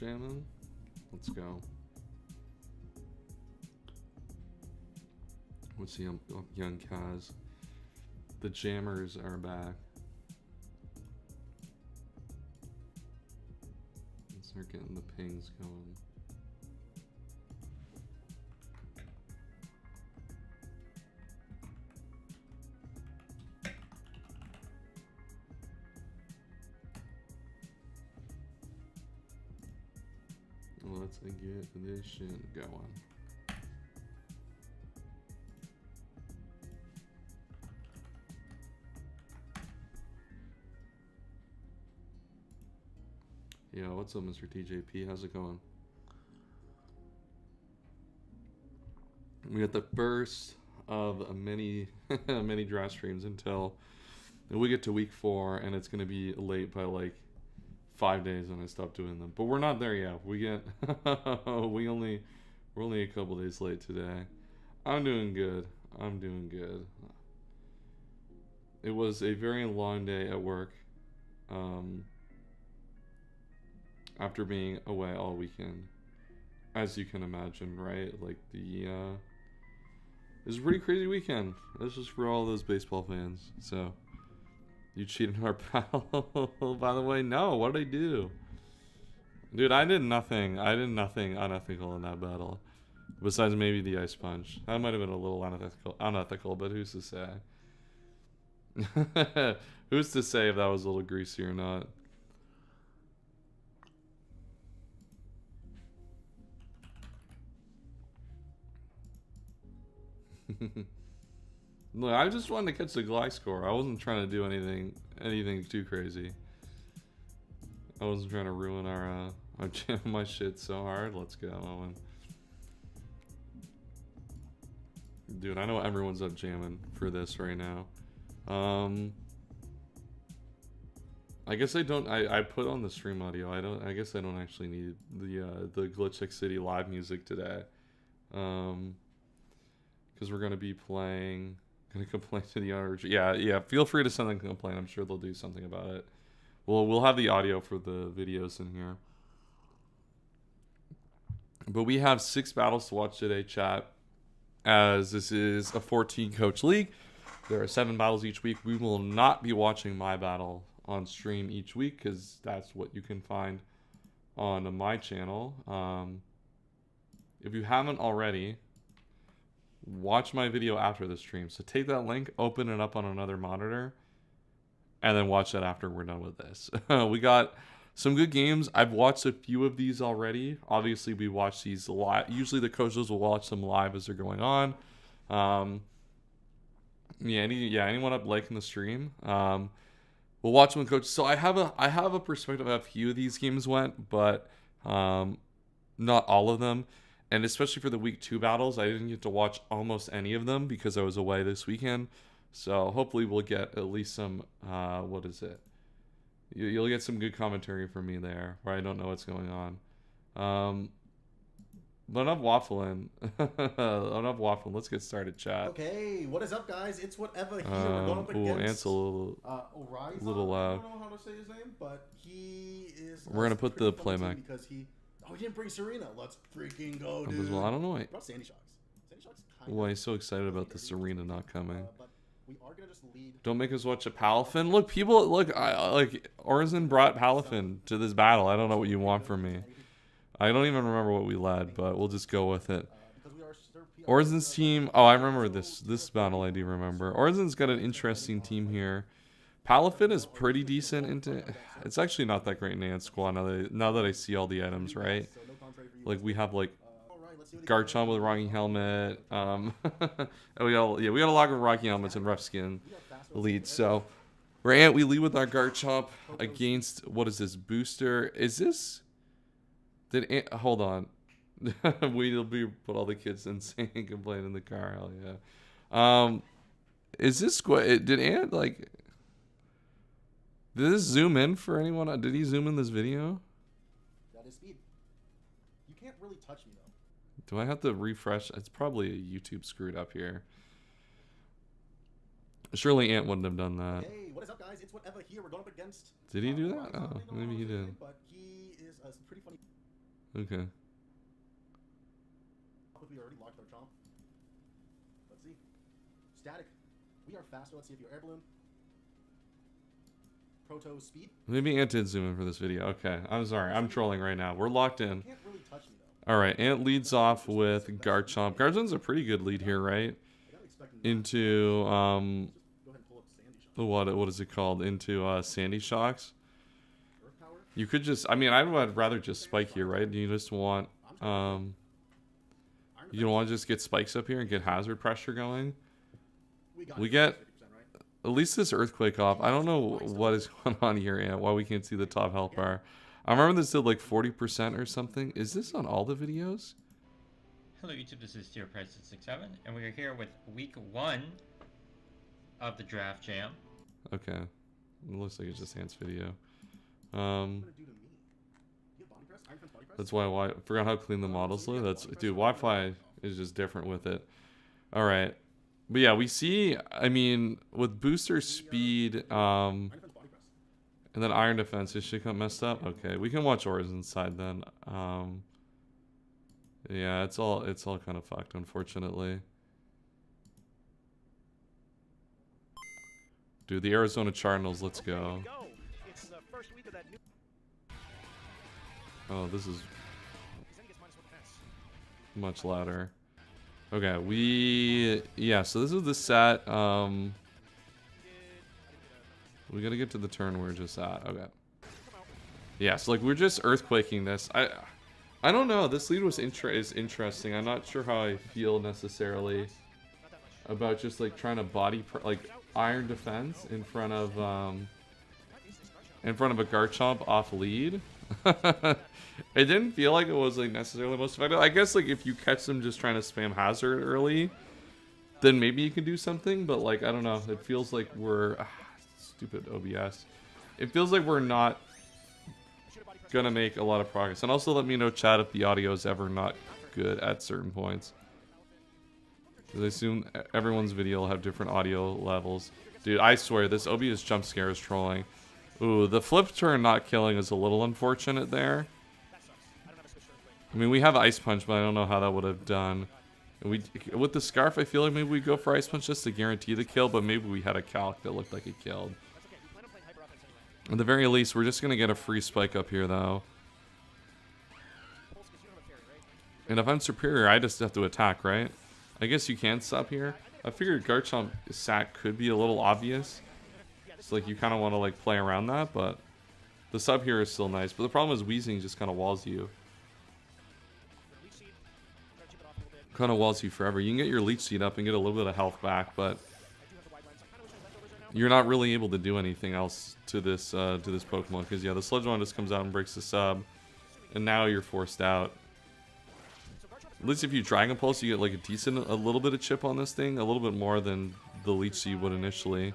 jamming? Let's go. Let's see, young Kaz. The jammers are back. Let's start getting the pings going. Let's get this shit going. Yeah, what's up, Mr. TJP? How's it going? We got the first of many many draft streams until we get to week 4, and it's gonna be late by like 5 days when I stop doing them. But we're not there yet. We get we're only a couple days late today. I'm doing good. I'm doing good. It was a very long day at work. After being away all weekend, as you can imagine, right? Like it was a pretty crazy weekend. That's just for all those baseball fans. So, you cheated our battle, by the way. No, what did I do? Dude, I did nothing. I did nothing unethical in that battle. Besides maybe the ice punch. That might have been a little unethical, but who's to say? Who's to say if that was a little greasy or not? Look, I just wanted to catch the Gly score. I wasn't trying to do anything too crazy. I wasn't trying to ruin our jam my shit so hard. Let's go, Owen. Dude, I know everyone's up jamming for this right now. I guess I don't. I put on the stream audio. I guess I don't actually need the Glitch City live music today. Because we're gonna be playing. Gonna complain to the owner. Yeah. Feel free to send them a complaint. I'm sure they'll do something about it. We'll have the audio for the videos in here. But we have 6 battles to watch today, chat. As this is a 14 coach league, there are 7 battles each week. We will not be watching my battle on stream each week because that's what you can find on my channel. If you haven't already, watch my video after the stream. So take that link, open it up on another monitor, and then watch that after we're done with this. We got some good games. I've watched a few of these already. Obviously, we watch these live. Usually the coaches will watch them live as they're going on. Anyone up liking the stream? We'll watch them with coaches. So I have a perspective of how few of these games went, but not all of them. And especially for the week 2 battles, I didn't get to watch almost any of them because I was away this weekend. So hopefully we'll get at least some, what is it? You'll get some good commentary from me there, where I don't know what's going on. But enough waffling. Enough waffling. Let's get started, chat. Okay, what is up, guys? It's whatever here. We're going up against Ant's a little loud. I don't know how to say his name, but he is. We're gonna put the playback because he didn't bring Serena. Let's freaking go, dude. Well, I don't know. Brought Sandy Shocks. Sandy Shocks. Why he's so excited about the Serena not coming? But we are gonna just lead. Don't make us watch a Palafin. Look, people. Look, Orzen brought Palafin to this battle. I don't know what you want from me. I don't even remember what we led, but we'll just go with it. Orzen's team. Oh, I remember this battle. I do remember. Orzen's got an interesting team here. Palafin is pretty decent. It's actually not that great in Ant Squad now that I see all the items, right? Like we have like Garchomp with Rocky Helmet. we got a lot of Rocky Helmets and rough skin leads. So we're Ant. We lead with our Garchomp against what is this booster? Is this? Hold on. We'll put all the kids insane and complain in the car. Hell yeah. Is this did Ant like? Did this zoom in for anyone? Did he zoom in this video? That is speed. You can't really touch me though. Do I have to refresh? It's probably YouTube screwed up here. Surely Ant wouldn't have done that. Hey, what is up, guys? It's whatever here. We're going up against. Did he do that? Oh, maybe he did. But he is pretty funny. Okay. We already locked our chomp. Let's see. Static. We are faster. Let's see if you're air balloon. Proto speed. Maybe Ant did zoom in for this video. Okay, I'm sorry. I'm trolling right now. We're locked in. You can't really touch me though. All right, Ant leads off with Garchomp. Garchomp's a pretty good lead here, right? I gotta expect him to Into just go ahead and pull up Sandy Shot. what is it called? Into Sandy Shocks. Earth power. You could just, I mean, I'd rather just spike here, right? You just want Iron you don't want to just get spikes up here and get hazard pressure going. got we it. get- 50%, right? At least this earthquake off. I don't know what is going on here, Ant. Why we can't see the top health bar. I remember this did like 40% or something. Is this on all the videos? Hello YouTube, this is SteelPrice667, and we are here with week 1 of the Draft Jam. Okay. It looks like it's just Ant's video. What gonna do to me? You have body press? Iron Fist body press? That's why I forgot how clean the models look. That's, dude, Wi-Fi is just different with it. All right. But yeah, we see, I mean, with booster speed, Iron Fist body press. and then iron defense, is shit got messed up? Okay, we can watch Orizin's side then. Yeah, it's all kind of fucked, unfortunately. Dude, the Arizona Cardinals, let's go. It's the first week of that new. Oh, this is Then he gets -1 defense. much louder. Okay, yeah, so this is the set. We gotta get to the turn we're just at. Okay. Yeah, so like we're just earthquaking this. I don't know. This lead was is interesting. I'm not sure how I feel necessarily about just like trying to like iron defense in front of a Garchomp off lead. It didn't feel like it was like necessarily most effective. I guess like if you catch them just trying to spam hazard early, then maybe you can do something. But like I don't know. It feels like we're stupid OBS. It feels like we're not gonna make a lot of progress. And also let me know, chat, if the audio is ever not good at certain points. Because I assume everyone's video will have different audio levels. Dude, I swear this OBS jump scare is trolling. Ooh, the flip turn not killing is a little unfortunate there. I mean, we have Ice Punch, but I don't know how that would have done. And with the Scarf, I feel like maybe we go for Ice Punch just to guarantee the kill, but maybe we had a calc that looked like it killed. At the very least, we're just going to get a free spike up here, though. And if I'm superior, I just have to attack, right? I guess you can sub here. I figured Garchomp sack could be a little obvious. So, like, you kind of want to, like, play around that, but the sub here is still nice. But the problem is Weezing just kind of walls you. Kind of walls you forever. You can get your Leech Seed up and get a little bit of health back, but you're not really able to do anything else to this Pokemon. Because, yeah, the Sludge just comes out and breaks the sub. And now you're forced out. At least if you Dragon Pulse, you get, like, a little bit of chip on this thing. A little bit more than the Leech Seed would initially.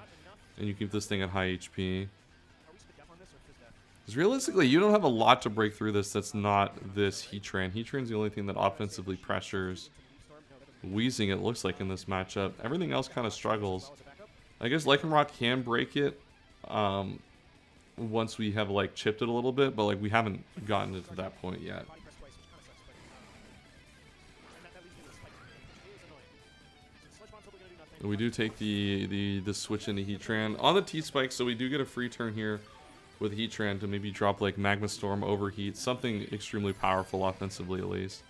And you keep this thing at high HP. Because realistically, you don't have a lot to break through this that's not this Heatran. Heatran's the only thing that offensively pressures Weezing, it looks like, in this matchup. Everything else kind of struggles. I guess Lycanroc can break it once we have, like, chipped it a little bit, but, like, we haven't gotten it to that point yet. We do take the switch into Heatran on the T-Spike, so we do get a free turn here with Heatran to maybe drop like Magma Storm, Overheat, something extremely powerful offensively at least.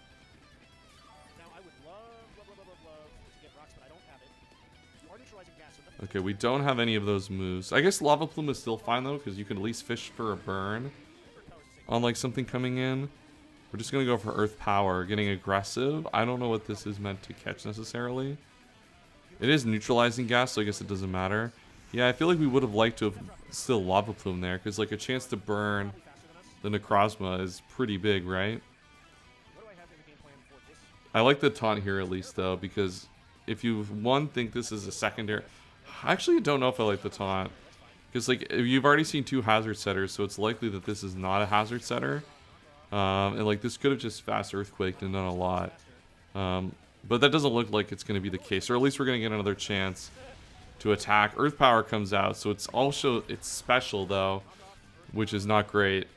Okay, we don't have any of those moves. I guess Lava Plume is still fine though, because you can at least fish for a burn on like something coming in. We're just gonna go for Earth Power, getting aggressive. I don't know what this is meant to catch necessarily. It is neutralizing gas, so I guess it doesn't matter. Yeah, I feel like we would have liked to have still Lava Plume there, because like a chance to burn the Necrozma is pretty big, right? I like the taunt here at least though, because if you think this is a secondary, I actually don't know if I like the taunt, because like you've already seen 2 hazard setters, so it's likely that this is not a hazard setter, and like this could have just fast earthquaked and done a lot. But that doesn't look like it's going to be the case, or at least we're going to get another chance to attack. Earth Power comes out, so it's special though, which is not great.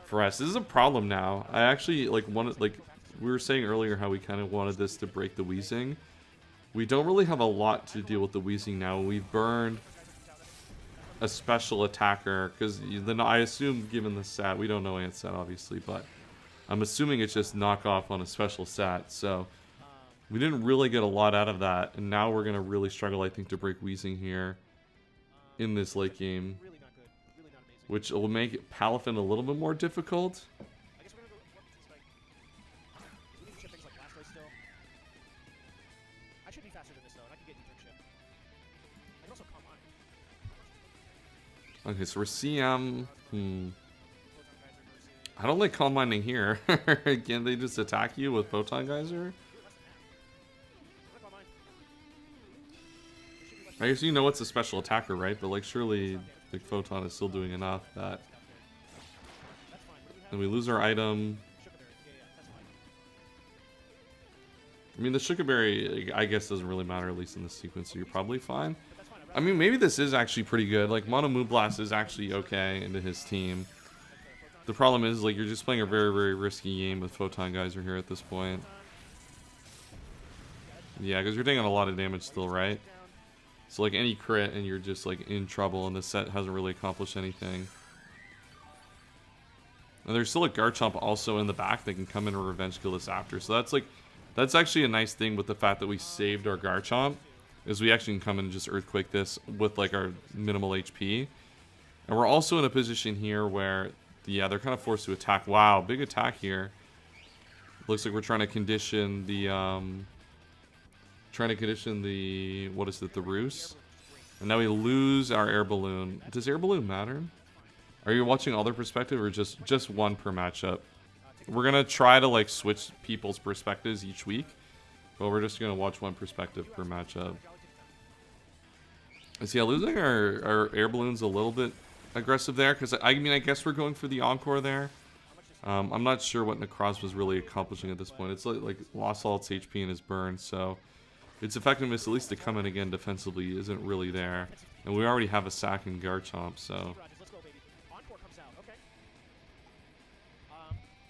for us. This is a problem now. I actually like wanted, like we were saying earlier, how we kind of wanted this to break the Weezing. We don't really have a lot to deal with the Weezing now. We've burned a special attacker because then I assume, given the stat, we don't know Ant's stat obviously, but I'm assuming it's just knockoff on a special stat. So we didn't really get a lot out of that, and now we're gonna really struggle, I think, to break Weezing here in this late game, Really not good. Really not amazing. which will make Palafin a little bit more difficult. I guess we're gonna go. What is like? We need to chip things like Blastoise still. I should be faster than this though, and I can get Ether chip. I can also Calm Mind. Okay, so we're CM. Photon Geyser versus. I don't like Calm Minding here. Can they just attack you with Photon Geyser? I'm gonna Calm Mind. It should be less I guess you know it's a special attacker, right? But like, surely like Photon is still doing enough that. That's fine. What do we have? Then we lose our item. Sugar Berry. Yeah, that's fine. I mean, the Sugar Berry, I guess, doesn't really matter, at least in this sequence, so you're probably fine. But that's fine. I mean, maybe this is actually pretty good. Like, Mono Moonblast is actually okay into his team. The problem is, like, you're just playing a very, very risky game with Photon Geyser here at this point. Yeah, because you're taking a lot of damage still, right? So, like, any crit and you're just, like, in trouble, and this set hasn't really accomplished anything. And there's still a Garchomp also in the back that can come in and revenge kill this after. So that's, like, that's actually a nice thing with the fact that we saved our Garchomp, is we actually can come in and just Earthquake this with, like, our minimal HP. And we're also in a position here where, yeah, they're kind of forced to attack. Wow, big attack here. Looks like we're trying to condition the, what is it, the Roost. And now we lose our Air Balloon. Does Air Balloon matter? Are you watching other perspective or just one per matchup? We're gonna try to like switch people's perspectives each week, but we're just gonna watch one perspective per matchup. So yeah, losing our Air Balloon's a little bit aggressive there, because I mean, I guess we're going for the Encore there. I'm not sure what Necros was really accomplishing at this point. It's like lost all its HP and is burned, so its effectiveness, at least to come in again defensively, isn't really there. And we already have a sack in Garchomp, so Let's go, baby. Encore comes out. Okay.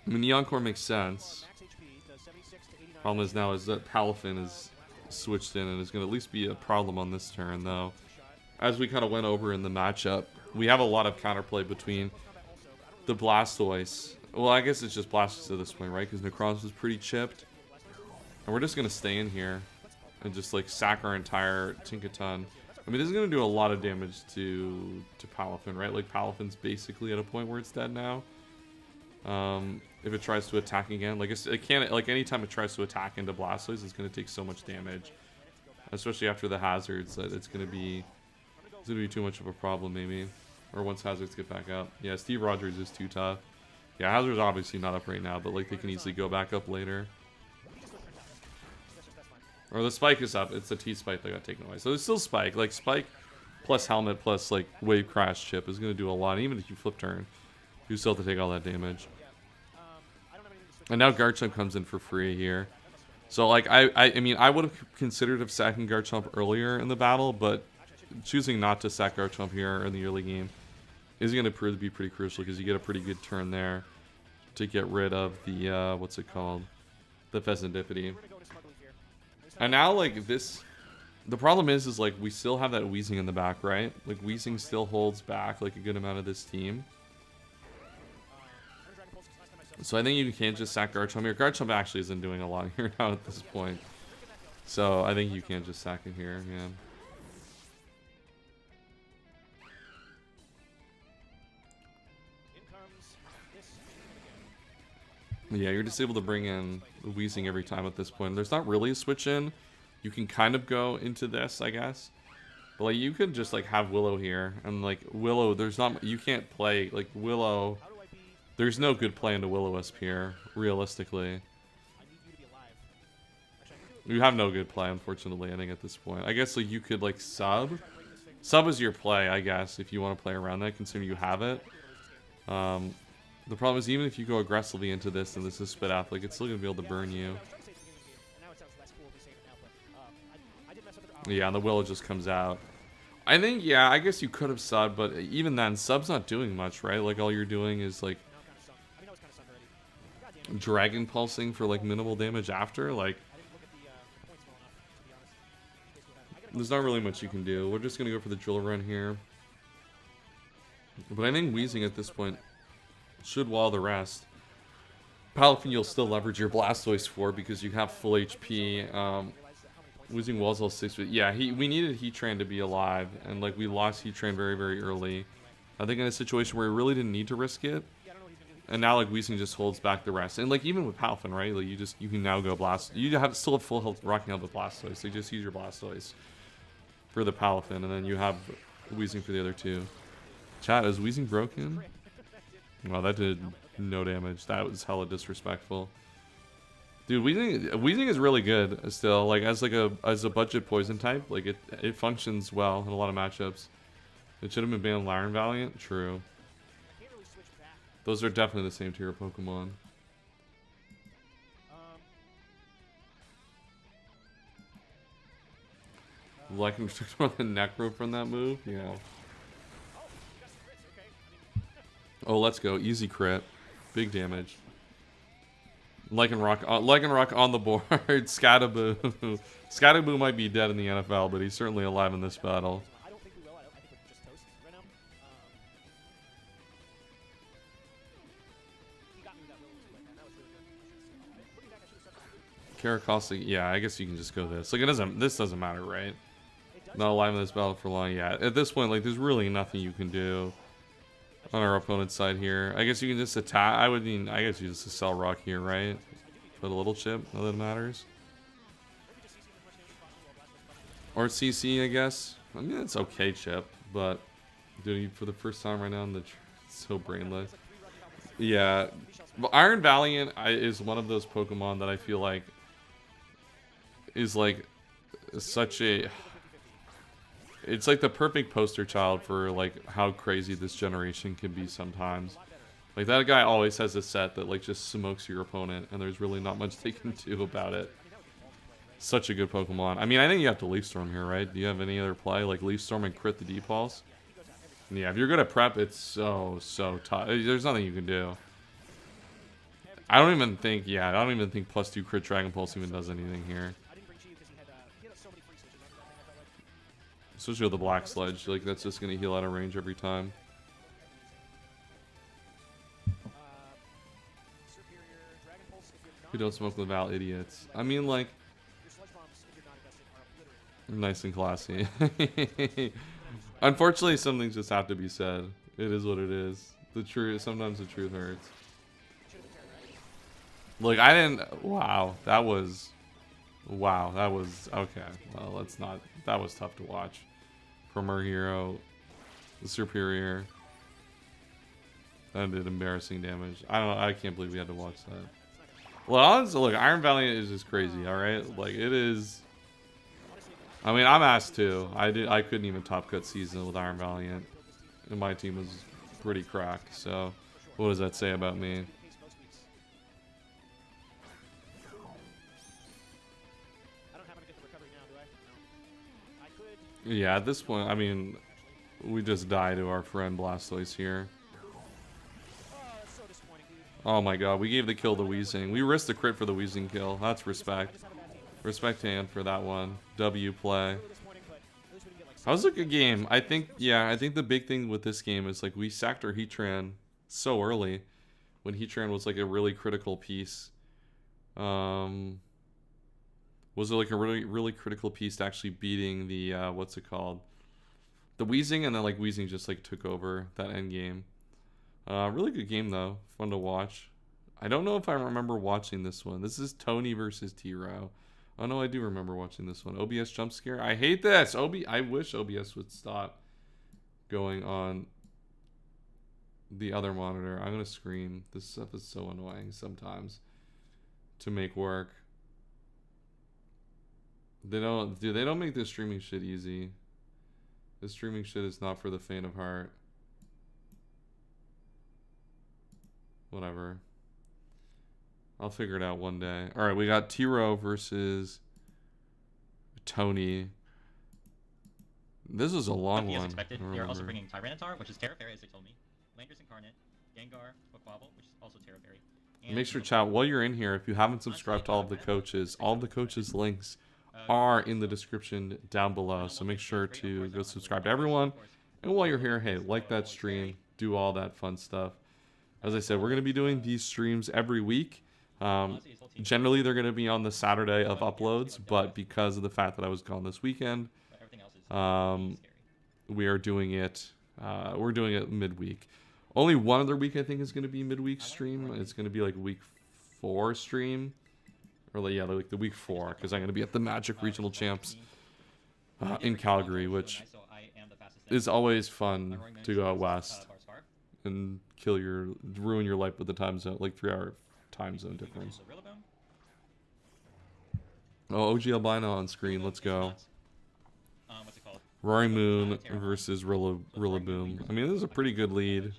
I mean, the Encore makes sense. Max HP to 76 to 89. Problem is now is that Palafin is switched in and is going to at least be a problem on this turn, though. As we kind of went over in the matchup, we have a lot of counterplay between the Blastoise. Well, I guess it's just Blastoise at this point, right? Because Necros is pretty chipped. And we're just going to stay in here and just like sack our entire Tinkaton. I mean, this is going to do a lot of damage to Palafin, right? Like, Palafin's basically at a point where it's dead now. If it tries to attack again, like it can't, like anytime it tries to attack into Blastoise, it's going to take so much damage, especially after the hazards, that it's going to be too much of a problem, maybe. Or once hazards get back up. Yeah, Steve Rogers is too tough. Yeah, hazards obviously not up right now, but like they can easily go back up later. Or the Spike is up. It's the T-Spike that got taken away. So there's still Spike. Like, Spike plus Helmet plus, like, Wave Crash Chip is going to do a lot. Even if you flip turn, you still have to take all that damage. And now Garchomp comes in for free here. So, like, I mean, I would have considered of sacking Garchomp earlier in the battle, but choosing not to sack Garchomp here in the early game is going to prove to be pretty crucial, because you get a pretty good turn there to get rid of the, what's it called? The Pheasantipity. And now, like, this... The problem is like, we still have that Weezing in the back, right? Like, Weezing still holds back, like, a good amount of this team. So I think you can't just sack Garchomp here. Garchomp actually isn't doing a lot here now at this point. So I think you can't just sack him here, yeah. Yeah, you're just able to bring in Weezing every time at this point. There's not really a switch in. You can kind of go into this, I guess. But like, you could just like have Willow here, and like Willow, there's not, you can't play like Willow. There's no good play into Will-O-Wisp here, realistically. You have no good play, unfortunately, I think, at this point. I guess like you could like sub is your play, I guess, if you want to play around that, considering you have it. The problem is, even if you go aggressively into this and this is spit out, like, it's still gonna be able to burn you. Yeah, and the Willow just comes out. I think, yeah, I guess you could have subbed, but even then, sub's not doing much, right? Like, all you're doing is, like, Dragon Pulsing for like minimal damage after, like I didn't look at the points well enough, to be honest. Basically what happened. I gotta go there's not really much you can do. We're just gonna go for the drill run here. But I think Wheezing at this point should wall the rest. Palafin you'll still leverage your Blastoise for because you have full HP. Wheezing walls all 6, but yeah, we needed Heatran to be alive, and like we lost Heatran very, very early. I think in a situation where we really didn't need to risk it. And now like Weezing just holds back the rest. And like even with Palafin, right? Like you can now go Blast. You still have full health rocking out with Blastoise. So you just use your Blastoise for the Palafin, and then you have Weezing for the other two. Chat, is Weezing broken? Wow, that did no damage. That was hella disrespectful. Dude, Weezing is really good still. Like as a budget poison type, like it functions well in a lot of matchups. It should have been banned Iron Valiant. True. I can't really switch back. Those are definitely the same tier of Pokemon. Like and took more than Necro from that move. Yeah. Oh, you got some crits, okay. I mean, Oh, let's go. Easy crit. Big damage. Lycanroc on the board. Scatterboo. Scatterboo might be dead in the NFL, but he's certainly alive in this battle. I don't think we will. I think we're just toast right now. He got me with that really quick, man. That was really good. Looking back, I should have started. Caracostic, yeah, I guess you can just go this. Like this doesn't matter, right? It does. Not alive in this battle for long. Yeah, at this point, like there's really nothing you can do on our opponent's side here. I guess you can just attack. I guess you just sell rock here, right? Put a little chip, not that it matters. Or CC, I guess. I mean, it's okay chip, but doing it for the first time right now, it's so brainless. Yeah, but Iron Valiant is one of those Pokemon that I feel like is like such a. It's like the perfect poster child for like how crazy this generation can be sometimes. Like that guy always has a set that like just smokes your opponent, and there's really not much they can do about it. Such a good Pokemon. I mean, I think you have to Leaf Storm here, right? Do you have any other play like Leaf Storm and crit the D-Pulse? Yeah, if you're good at prep, it's so tough. There's nothing you can do. I don't even think +2 crit Dragon Pulse even does anything here. Especially with the Black Sledge, like that's just gonna heal out of range every time. We don't smoke with Val, idiots. I mean, like, nice and classy. Unfortunately, some things just have to be said. It is what it is. Sometimes the truth hurts. Like, I didn't. Wow, that was okay. Well, let's not. That was tough to watch. From our hero, the Superior. That did embarrassing damage. I don't know. I can't believe we had to watch that. Well, honestly, look, Iron Valiant is just crazy. All right, like it is. I mean, I'm asked to. I couldn't even top cut season with Iron Valiant, and my team was pretty cracked. So, what does that say about me? Yeah, at this point, I mean, we just die to our friend Blastoise here. Oh my god, we gave the kill to Weezing. We risked the crit for the Weezing kill. That's respect. Respect to him for that one. W play. That was a good game. I think the big thing with this game is like we sacked our Heatran so early when Heatran was like a really critical piece. Was it like a really critical piece to actually beating the what's it called? The Weezing, and then like Weezing just like took over that end game. Really good game though, fun to watch. I don't know if I remember watching this one. This is Tony versus T-Row. Oh no, I do remember watching this one. OBS jump scare. I hate this. I wish OBS would stop going on the other monitor. I'm gonna scream. This stuff is so annoying sometimes to make work. They don't make this streaming shit easy. This streaming shit is not for the faint of heart. Whatever. I'll figure it out one day. Alright, we got T-Row versus Tony. This is a long one. As expected, they're also bringing Tyranitar, which is Terra Fairy, as they told me. Landorus Incarnate, Gengar, Quaquaval, which is also Terra Fairy. And Make sure, chat, while you're in here, if you haven't subscribed to all of the coaches links are in the description down below. So make sure to go subscribe to everyone. And while you're here, hey, like that stream, do all that fun stuff. As I said, we're going to be doing these streams every week. Generally, they're going to be on the Saturday of uploads, but because of the fact that I was gone this weekend, we are doing it. We're doing it midweek. Only one other week I think is going to be midweek stream. It's going to be like week 4 stream, or like, yeah, like the week 4, because I'm going to be at the Magic Regional Champs in Calgary, which is always fun to go out west and ruin your life with the time zone, like 3-hour time zone difference. Oh, OG Albino on screen. Let's go. Roaring Moon versus Rillaboom. I mean, this is a pretty good lead.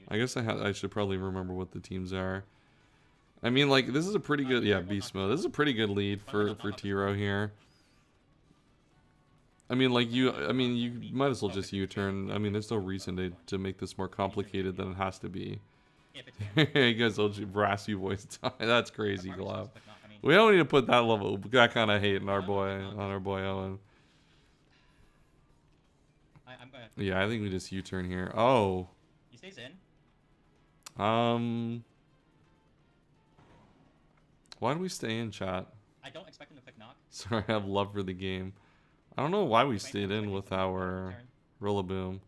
I guess I should probably remember what the teams are. I mean, like, this is a pretty good, yeah, Beast Mode. This is a pretty good lead for Tiro here. I mean, like, you might as well just U-turn. I mean, there's no reason to make this more complicated than it has to be. You guys, OG Brassy voice. That's crazy, Glove. We don't need to put that kind of hate on our boy Owen. Yeah, I think we just U-turn here. Oh. He stays in. Why do we stay in, chat? I don't expect him to click knock. Sorry, I have love for the game. I don't know why we stayed in with our Rillaboom.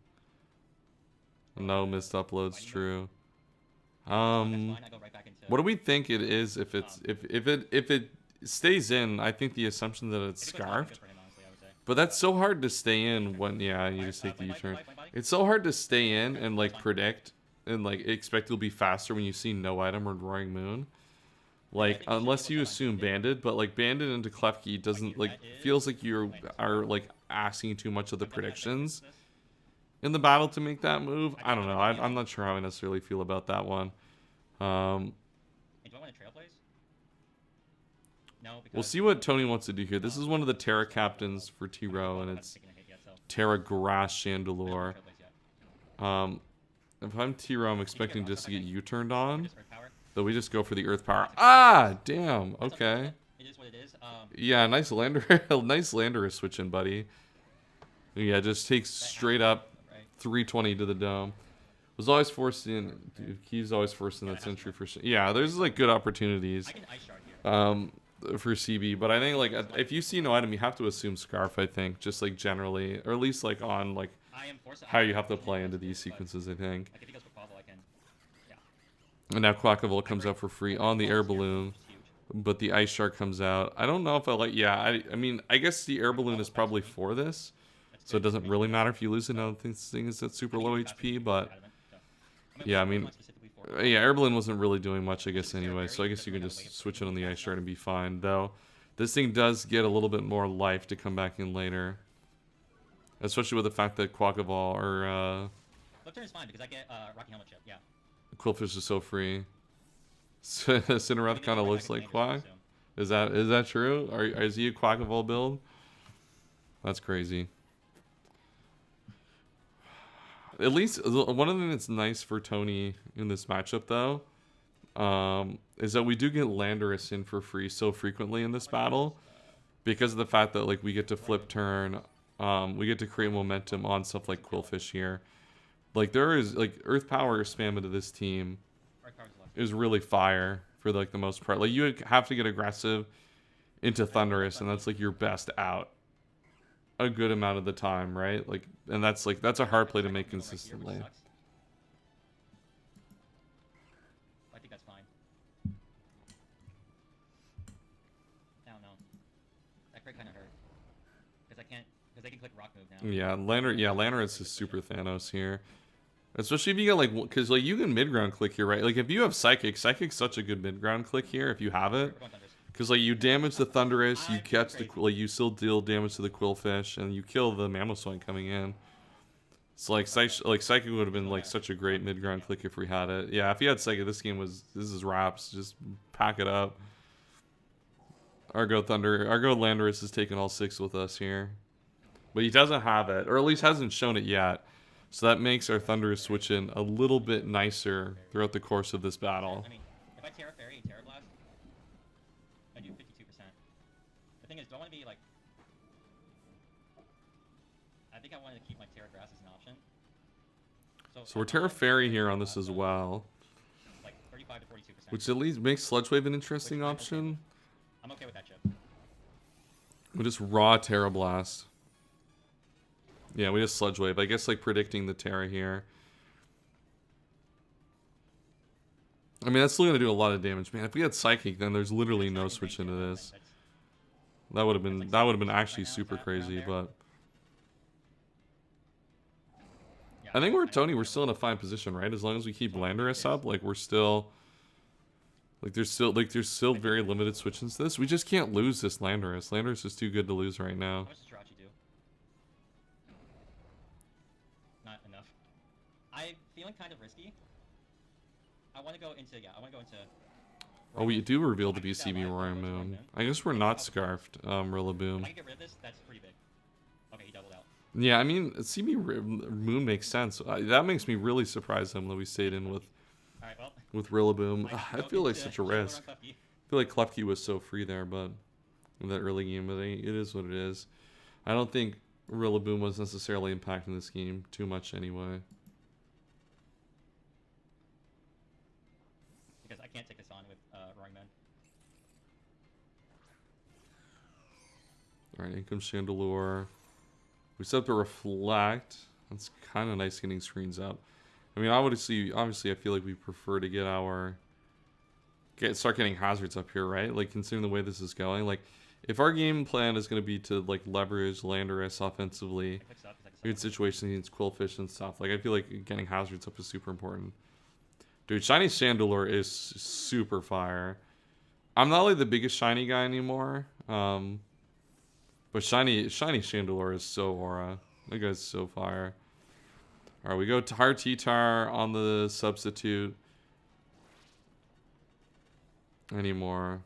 No missed uploads, true. What do we think it is if it stays in? I think the assumption that it's scarfed. But that's so hard to stay in when, yeah, you just take the U-turn. It's so hard to stay in and like predict and like expect it'll be faster when you see no item or Roaring Moon. Like, unless you assume Banded, but like Banded into Klefki doesn't, like, feels like you are like asking too much of the predictions in the battle to make that move. I don't know. I'm not sure how I necessarily feel about that one. Do I want to trail plays? No, we'll see what Tony wants to do here. This is one of the Terra captains for T-Row, and it's Terra Grass Chandelure. If I'm T-Row, I'm expecting just to get U-turned on. So we just go for the Earth Power. Ah, damn. Okay. It is what it is. Yeah, nice lander, nice Landorus switch in, buddy. Yeah, just takes straight up 320 to the dome. Was always forced in. Dude, he's always forced in that century for sure. Yeah, there's like good opportunities for CB, but I think like if you see no item, you have to assume Scarf. I think just like generally, or at least like on like how you have to play into these sequences. I think. And now Quackavolt comes out for free on the air balloon, but the Ice Shark comes out. I don't know if I like. Yeah, I mean, I guess the air balloon is probably for this, so it doesn't really matter if you lose it. I don't think this thing is at super low HP, but yeah, I mean, yeah, air balloon wasn't really doing much, I guess, anyway. So I guess you can just switch it on the Ice Shark and be fine. Though this thing does get a little bit more life to come back in later, especially with the fact that Quackavolt or Left turn is fine because I get Rocky Helmet chip. Yeah. Quillfish is so free. Cineroth kind of looks like Quack. Is that true? Is he a Quackavolt build? That's crazy. At least one of the things that's nice for Tony in this matchup, though, is that we do get Landorus in for free so frequently in this battle, because of the fact that like we get to flip turn, we get to create momentum on stuff like Quillfish here. Like there is like Earth Power spam into this team is really fire for like the most part. Like you have to get aggressive into Thunderous, and that's like your best out a good amount of the time, right? Like, and that's a hard play to make consistently. I think that's fine. I don't know. That crit kind of hurt because they can click rock move now. Yeah, Landorus is super Thanos here. Especially if you get like, because like you can mid ground click here, right? Like if you have Psychic's such a good mid ground click here if you have it, because like you damage the Thunderous, you catch the you still deal damage to the Quillfish, and you kill the Mamoswine coming in. So like Psychic would have been like such a great mid ground click if we had it. Yeah, if you had Psychic, this is wraps. Just pack it up. Argo Landorus is taking all 6 with us here, but he doesn't have it, or at least hasn't shown it yet. So that makes our Thunderous switch in a little bit nicer throughout the course of this battle. I mean, if I Terra Fairy and Terra Blast, I do 52%. The thing is, do I want to be like... I think I wanted to keep my Terra Grass as an option. So we're Terra Fairy here on this as well. Like 35 to 42%. Which at least makes Sludge Wave an interesting option. I'm okay with that chip. We just raw Terra Blast. Yeah, we just Sludge Wave. I guess like predicting the Terra here. I mean, that's still gonna do a lot of damage, man. If we had Psychic, then there's literally no switch into this. That would have been actually super crazy, but I think we're Tony. We're still in a fine position, right? As long as we keep Landorus up, like we're still, there's still very limited switches to this. We just can't lose this Landorus. Landorus is too good to lose right now. How much does Jirachi do? Not enough. I'm feeling kind of risky. I want to go into Oh, we do reveal the BCB Roaring Moon. I guess we're not Scarfed, Rillaboom. If I can get rid of this, that's pretty big. Okay, he doubled out. Yeah, I mean, CB Moon makes sense. That makes me really surprised him that we stayed in with Alright, well. with Rillaboom. I feel like such a risk. I feel like Klefki was so free there, but in that early game, but it is what it is. I don't think Rillaboom was necessarily impacting this game too much anyway. Because I can't take this on with Roaring Man. Alright, in comes Chandelure. We set up to Reflect. That's kind of nice getting screens up. I mean, obviously, I feel like we prefer to start getting hazards up here, right? Like, considering the way this is going. Like, if our game plan is going to be to, like, leverage Landorus offensively, good situations against Quillfish and stuff, like, I feel like getting hazards up is super important. Dude, Shiny Chandelure is super fire. I'm not, like, the biggest Shiny guy anymore, but Shiny Chandelure is so aura. That guy's so fire. Alright, we go Tar T-Tar on the substitute. Anymore.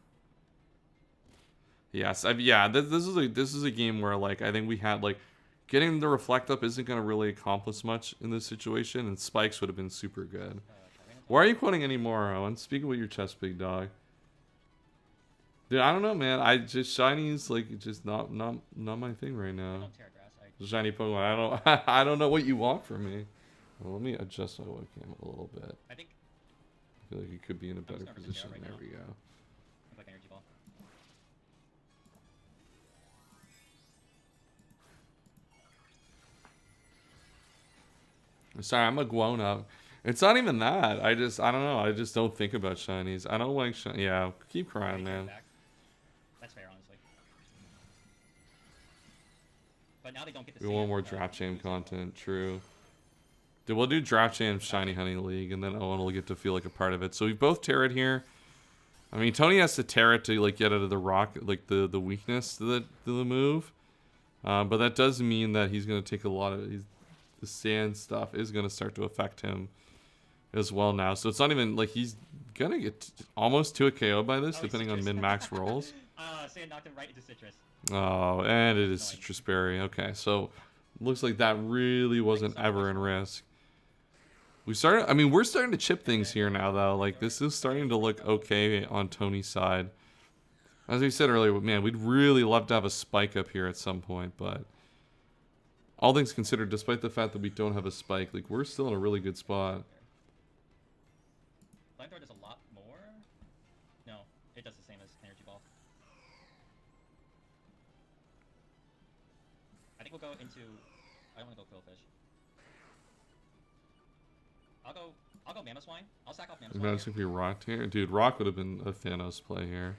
Yes, this is a game where, like, I think we had, like, getting the Reflect up isn't going to really accomplish much in this situation, and Spikes would have been super good. Why are you quoting anymore, Owen? Speak with your chest, big dog. Dude, I don't know, man. Shiny's like just not my thing right now. Shiny Pokemon. I don't know what you want from me. Well, let me adjust my webcam a little bit. I feel like it could be in a better position. There we go. Like Energy Ball. Sorry, I'm a grown up. It's not even that. I don't know. I just don't think about shinies. I don't like shiny. Yeah, keep crying, man. That's fair, honestly. But now they don't get to we want more Draft Jam content. True. Dude, we'll do Draft Jam Shiny Honey League, and then Owen will get to feel like a part of it. So we both tear it here. I mean, Tony has to tear it to like get out of the rock, like the weakness to the move. But that does mean that he's gonna take a lot of the sand stuff is gonna start to affect him as well now. So it's not even like he's gonna get almost to a KO by this, depending on min-max rolls. Sand knocked him right into Citrus. Oh, and it is Citrus Berry. Okay, so looks like that really wasn't ever in risk. We're starting to chip things here now, though. Like, this is starting to look okay on Tony's side. As we said earlier, man, we'd really love to have a spike up here at some point, but all things considered, despite the fact that we don't have a spike, like, we're still in a really good spot. Flamethrower does a lot more? No, it does the same as Energy Ball. I think we'll go into... I don't want to go Quillfish. I'll go Mamoswine. I'll sack off Mamoswine. Imagine if we rocked here. Dude, Rock would have been a Thanos play here.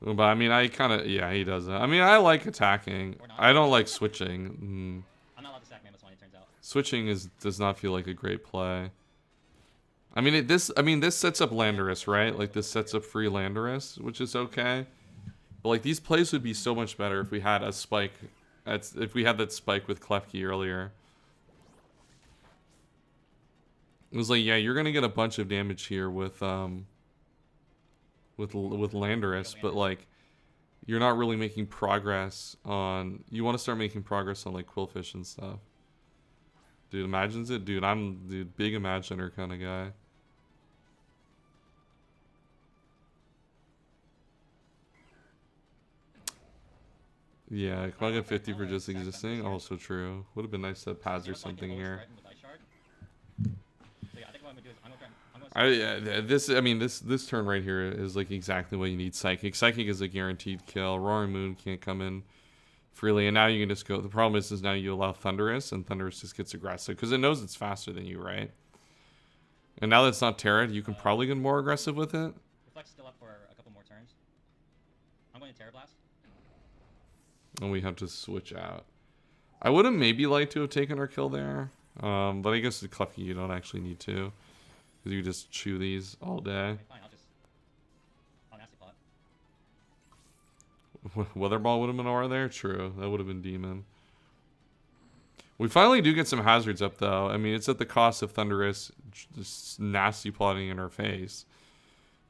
But I mean, I kind of... Yeah, he does that. I mean, I like attacking. I don't like switching. I'm not allowed to sack Mamoswine, it turns out. Switching does not feel like a great play. I mean, this sets up Landorus, right? Like, this sets up free Landorus, which is okay. But, like, these plays would be so much better if we had a spike. If we had that spike with Klefki earlier. It was like, yeah, you're gonna get a bunch of damage here with Landorus, but like, you're not really making progress on. You want to start making progress on like Quillfish and stuff. Dude, imagines it, dude. I'm big imaginer kind of guy. Yeah, come on, get 50 for just existing. Also true. Would have been nice to have pads or something here. I mean, this turn right here is like exactly what you need. Psychic. Psychic is a guaranteed kill. Roaring Moon can't come in freely, and now you can just go. The problem is now you allow Thunderous, and Thunderous just gets aggressive because it knows it's faster than you, right? And now that it's not Terra, you can probably get more aggressive with it. Reflect's still up for a couple more turns. I'm going to Terra Blast. And we have to switch out. I would have maybe liked to have taken our kill there, but I guess the Klefki you don't actually need to, because you just chew these all day. Okay, fine, I'll Nasty Plot. Weatherball would have been aura there? True. That would have been Demon. We finally do get some hazards up, though. I mean, it's at the cost of Thunderous just nasty plotting in our face.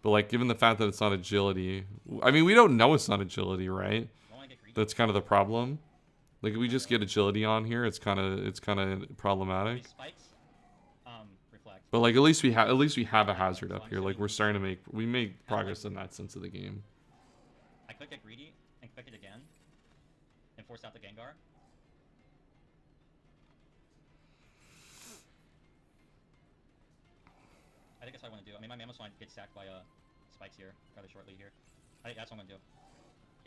But, like, given the fact that it's not agility... I mean, we don't know it's not agility, right? That's kind of the problem. Like, if we just get agility on here, it's kind of problematic. But, like, at least we have a hazard up here. Like, we're starting to make progress in that sense of the game. I could get greedy and click it again and force out the Gengar. I think that's what I want to do. I mean, my Mammoth gets sacked by spikes here rather shortly here. I think that's what I'm going to do.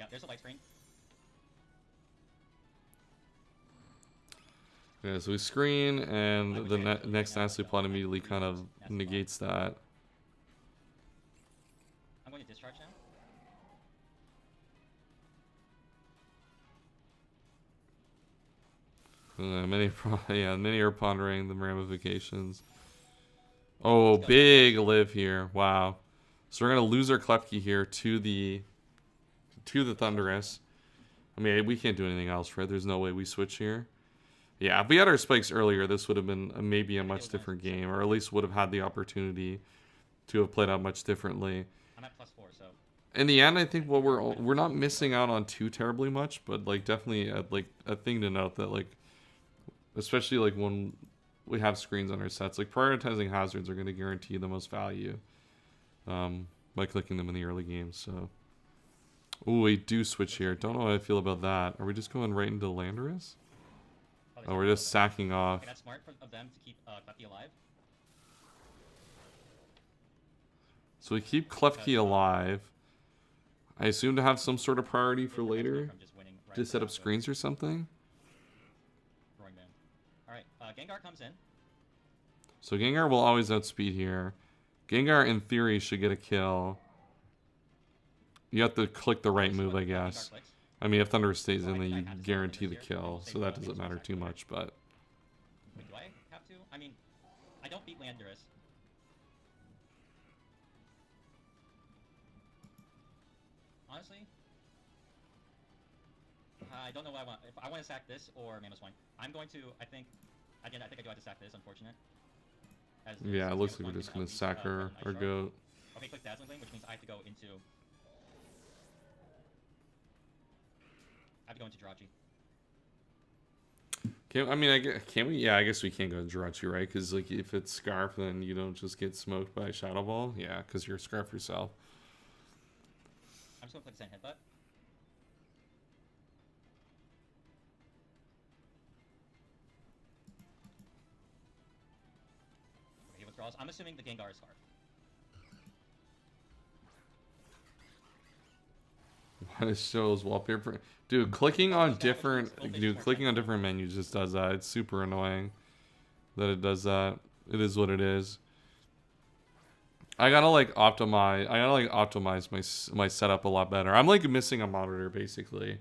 Yeah, there's a light screen. Yeah, so we screen, and the next Nasty Plot immediately kind of negates that. I'm going to discharge now. Many are pondering the ramifications. Oh, big live here. Wow. So we're gonna lose our Klefki here to the Thunderous. I mean, we can't do anything else, right? There's no way we switch here. Yeah, if we had our spikes earlier, this would have been maybe a much different game, or at least would have had the opportunity to have played out much differently. I'm at +4, so. In the end, I think we're not missing out on too terribly much, but like definitely a thing to note that like, especially like when we have screens on our sets, like prioritizing hazards are going to guarantee the most value by clicking them in the early game. So, oh, we do switch here. Don't know how I feel about that. Are we just going right into Landorus? Oh, we're just sacking off. Okay, that's smart of them to keep Klefki alive. So we keep Klefki alive. I assume to have some sort of priority for later. To set up screens or something. Alright, Gengar comes in. So Gengar will always outspeed here. Gengar, in theory, should get a kill. You have to click the right move, I guess. I mean, if Thunder stays in, then you guarantee the kill, so that doesn't matter too much, but... Wait, do I have to? I mean, I don't beat Landorus. Honestly, I don't know what I want. If I want to sack this or Mammoth Swine. I'm going to, I think I do have to sack this, unfortunate. Yeah, it looks like we're just going to sack our goat. Okay, click Dazzling Gleam, which means I have to go into... Jirachi. I mean, can we? Yeah, I guess we can't go to Jirachi, right? Because like, if it's Scarf, then you don't just get smoked by Shadow Ball. Yeah, because you're Scarf yourself. I'm just gonna click Sand Headbutt. Okay, he withdraws. I'm assuming the Gengar is Scarf. It shows wallpaper. Dude, clicking on different menus just does that. It's super annoying that it does that. It is what it is. I gotta optimize my setup a lot better. I'm like missing a monitor basically.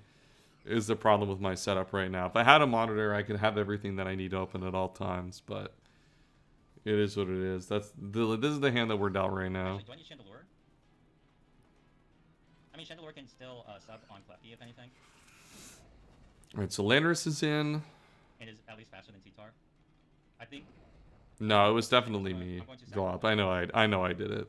Is the problem with my setup right now. If I had a monitor, I could have everything that I need open at all times, but it is what it is. This is the hand that we're dealt right now. Actually, do I need Chandelure? I mean, Chandelure can still sub on Klefki, if anything. Alright, so Landorus is in. And is at least faster than T-Tar. I think. No, it was definitely me. Go up. I know I did it.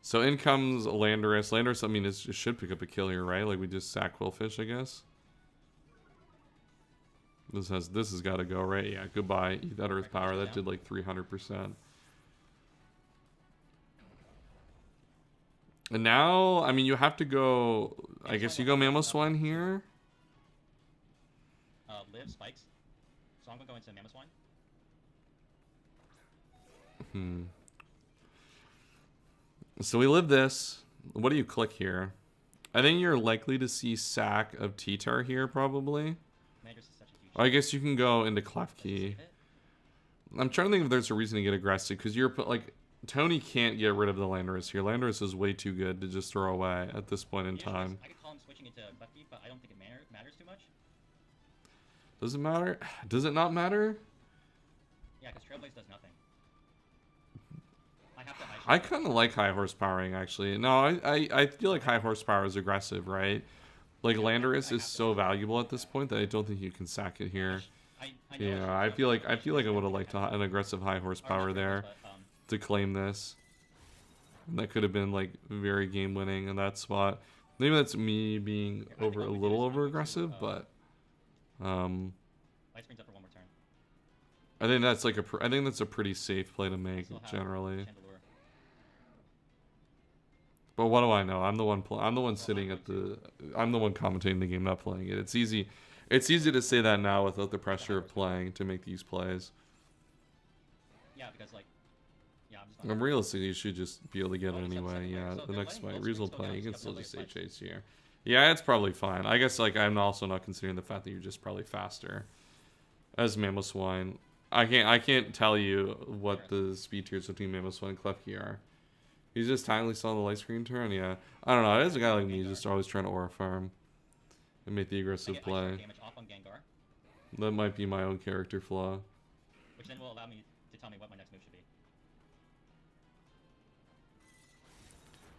So in comes Landorus. Landorus, I mean, it should pick up a kill here, right? Like we just sack Quillfish, I guess. This has got to go, right? Yeah. Goodbye. Eat that Earth Power. That did like 300%. And now, I mean, you have to go. I guess you go Mamoswine here. Live spikes. So I'm gonna go into Mamoswine. So we live this. What do you click here? I think you're likely to see sack of T-Tar here, probably. Landorus is such a huge. I guess you can go into Does it Klefki. save it? I'm trying to think if there's a reason to get aggressive, because you're like Tony can't get rid of the Landorus here. Landorus is way too good to just throw away at this point in Yeah, time. I could call him switching into Klefki, but I don't think it matters too much. Does it matter? Does it not matter? Yeah, because Trailblaze does nothing. I have to. I kind of like high horsepowering, actually. No, I feel like high horsepower is aggressive, right? Like Landorus is so valuable at this point that I don't think you can sack it here. I know Yeah, I feel like I would have liked an aggressive high horsepower there to claim this. And that could have been like very game winning in that spot. Maybe that's me being a little over aggressive, but Light springs up for one more turn. I think that's like I think that's a pretty safe play to make generally. Chandelure. But what do I know? I'm the one sitting at the. I'm the one commentating the game, not playing it. It's easy. It's easy to say that now without the pressure of playing to make these plays. Yeah, because like, yeah, I'm just. Not Realistically, you should just be able to get it Oh, it's anyway. upset Yeah, player. So the they're next letting fight, both Reasonable screens go play. down, You so can you still have just no say way chase here. Yeah, it's probably fine. I guess like I'm also not considering the fact that you're just probably faster as Mamoswine. I can't tell you what the speed tiers between Mamoswine and Klefki are. He's just timely saw the light screen turn. Yeah, I don't know. It is a guy like me just always trying to aura farm and make the I aggressive get play. damage off on Gengar, That might be my own character flaw. which then will allow me to tell me what my next move should be.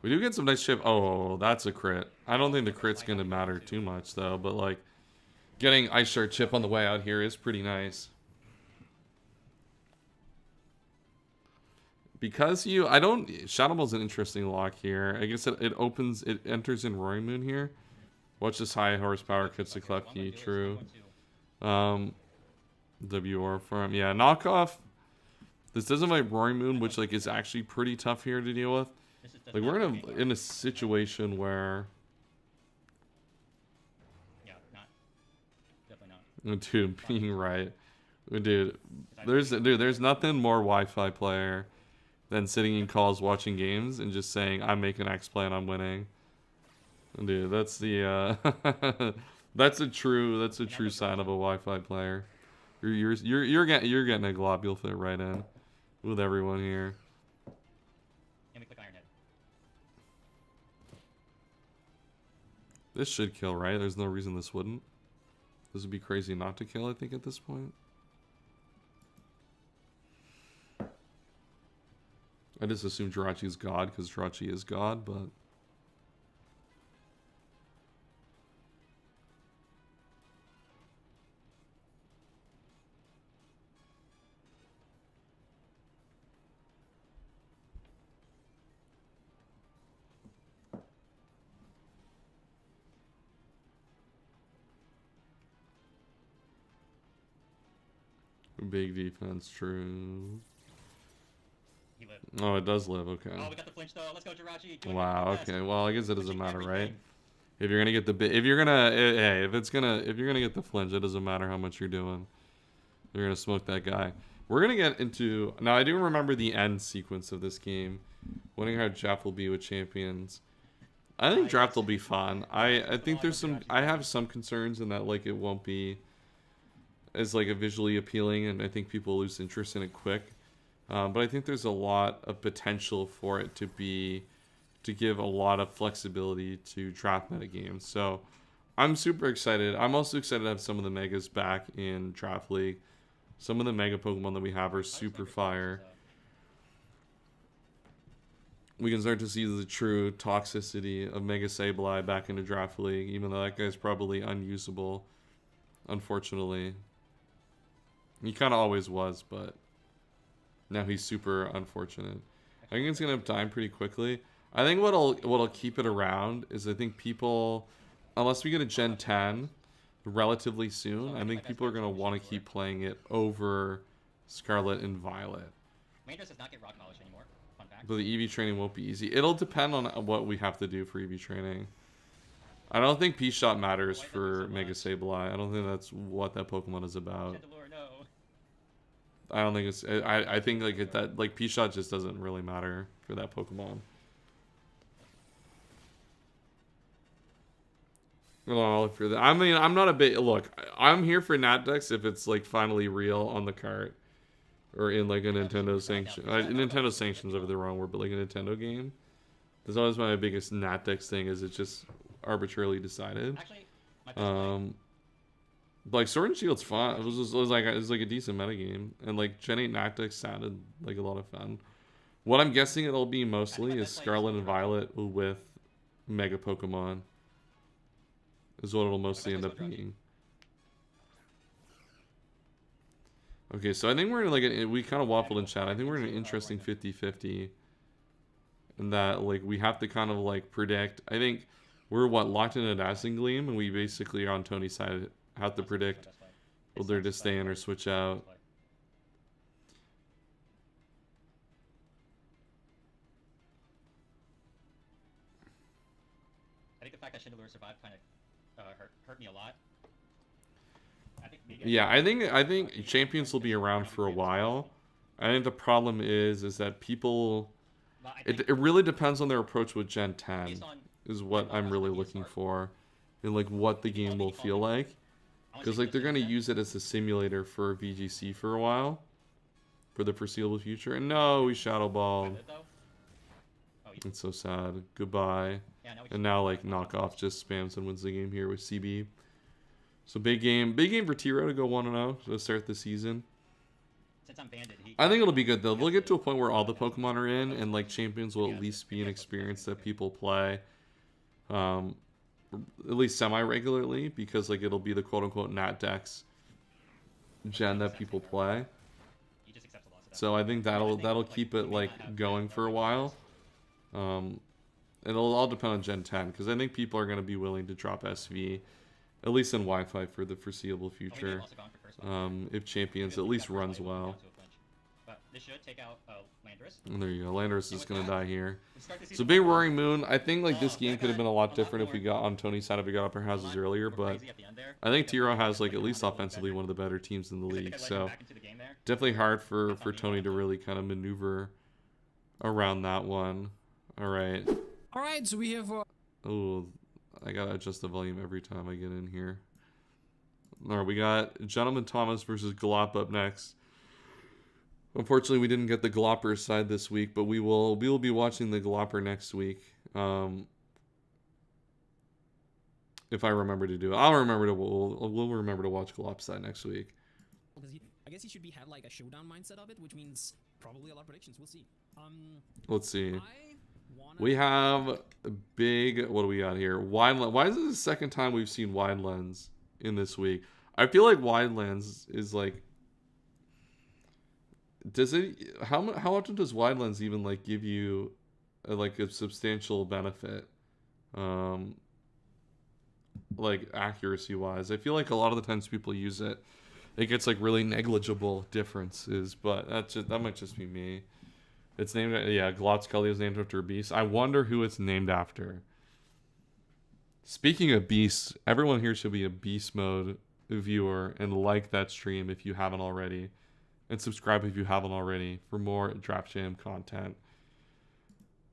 We do get some nice chip. Oh, that's a crit. I don't think the crit's gonna matter too much though, but like getting Ice Shard chip on the way out here is pretty nice. Because Shadow Ball's an interesting lock here. I guess it enters in Roaring Moon here. Watch this high horsepower cuts the Klefki, true. WR farm. Yeah, knockoff. This doesn't like Roaring Moon, which like is actually pretty tough here to deal with. Like we're in a situation where Yeah, definitely not. dude, being right. Dude, there's nothing more Wi-Fi player than sitting in calls watching games and just saying I'm making X play and I'm winning. Dude, that's the that's a true sign of a Wi-Fi player. You're getting a globule fit right in with everyone here. And we click Iron Head. This should kill, right? There's no reason this wouldn't. This would be crazy not to kill, I think, at this point. I just assume Jirachi's God because Jirachi is God, but big defense, true. He lived. Oh, it does live, okay. Oh, we got the flinch though. Let's go, Jirachi. Doing Wow, your best. okay. Well, I guess it doesn't Flinching matter, right? everything. If you're gonna get if you're gonna get the flinch, it doesn't matter how much you're doing. You're gonna smoke that guy. We're gonna get into now. I do remember the end sequence of this game. Wondering how draft will be with champions. I think draft will be fun. I think there's some. I have some concerns in that like it won't be as like a visually appealing, and I think people lose interest in it quick. But I think there's a lot of potential for it to give a lot of flexibility to draft meta games. So I'm super excited. I'm also excited to have some of the megas back in Draft League. Some of the mega Pokemon that we have are super fire. We can start to see the true toxicity of Mega Sableye back into Draft League, even though that guy's probably unusable, unfortunately. He kind of always was, but now he's super unfortunate. I think it's gonna die pretty quickly. I think what'll keep it around is I think people, unless we get a Gen 10 relatively soon, I think people are gonna want to keep playing it over Scarlet and Violet. Landorus does not get rock polish anymore. Fun fact. But the EV training won't be easy. It'll depend on what we have to do for EV training. I don't think P-Shot matters for Mega Sableye. I don't think that's what that Pokemon is about. Chandelure, no. I don't think it's... I think like that like P-Shot just doesn't really matter for that Pokemon. I'll look for that. I mean, I'm not a bit... Look, I'm here for Natdex if it's like finally real on the cart. Or in like a Nintendo sanction. Nintendo sanctions over the wrong word, but like a Nintendo game. That's always my biggest Natdex thing, is it's just arbitrarily decided. Actually, my best play. Like Sword and Shield's fun. It was like a decent metagame, and like Gen 8 Natdex sounded like a lot of fun. What I'm guessing it'll be mostly is Scarlet and Violet with Mega Pokemon. Is what it'll mostly end up being. Okay, so I think we're in like we kind of waffled in chat. I think we're in an interesting 50-50. And that like we have to kind of like predict. I think we're locked in a Dazzling Gleam, and we basically on Tony's side have to predict whether to stay in or switch out. I think the fact that Chandelure survived kind of hurt me a lot. Yeah, I think Champions will be around for a while. I think the problem is that people... It really depends on their approach with Gen 10, is what I'm really looking for. And like what the game will feel like. Because like they're going to use it as a simulator for VGC for a while. For the foreseeable future. And no, we Shadow Balled. It's so sad. Goodbye. And now like Knockoff just spams and wins the game here with CB. So big game for Tiro to go 1-0 to start the season. Since I'm banded, I think it'll be good though. They'll get to a point where all the Pokemon are in, and like Champions will at least be an experience that people play, at least semi-regularly, because like it'll be the quote-unquote Natdex gen that people play. So I think that'll keep it like going for a while. It'll all depend on Gen 10, because I think people are going to be willing to drop SV. At least in Wi-Fi for the foreseeable future. If Champions at least runs well. This should take out Landorus. And there you go. Landorus is going to die here. So big Roaring Moon. I think like this game could have been a lot different if we got on Tony's side, if we got upper houses earlier. But I think Tiro has like at least offensively one of the better teams in the league. So definitely hard for Tony to really kind of maneuver around that one. All right. All right. So we have... Oh... I gotta adjust the volume every time I get in here. Alright, we got Gentleman Thomas versus Glop up next. Unfortunately, we didn't get the Glopper side this week, but we will be watching the Glopper next week. If I remember to do it. We'll remember to watch Glop side next week. I guess he should had like a showdown mindset of it, which means probably a lot of predictions. We'll see. Let's see. We have a big... What do we got here? Wineland. Why is this the second time we've seen Winelands in this week? I feel like Winelands is like... Does it... How often does Winelands even like give you like a substantial benefit? Like accuracy wise. I feel like a lot of the times people use it, it gets like really negligible differences, but that might just be me. It's named, yeah, Glotzkelly is named after a beast. I wonder who it's named after. Speaking of beasts, everyone here should be a beast mode viewer and like that stream if you haven't already. And subscribe if you haven't already for more Draft Jam content.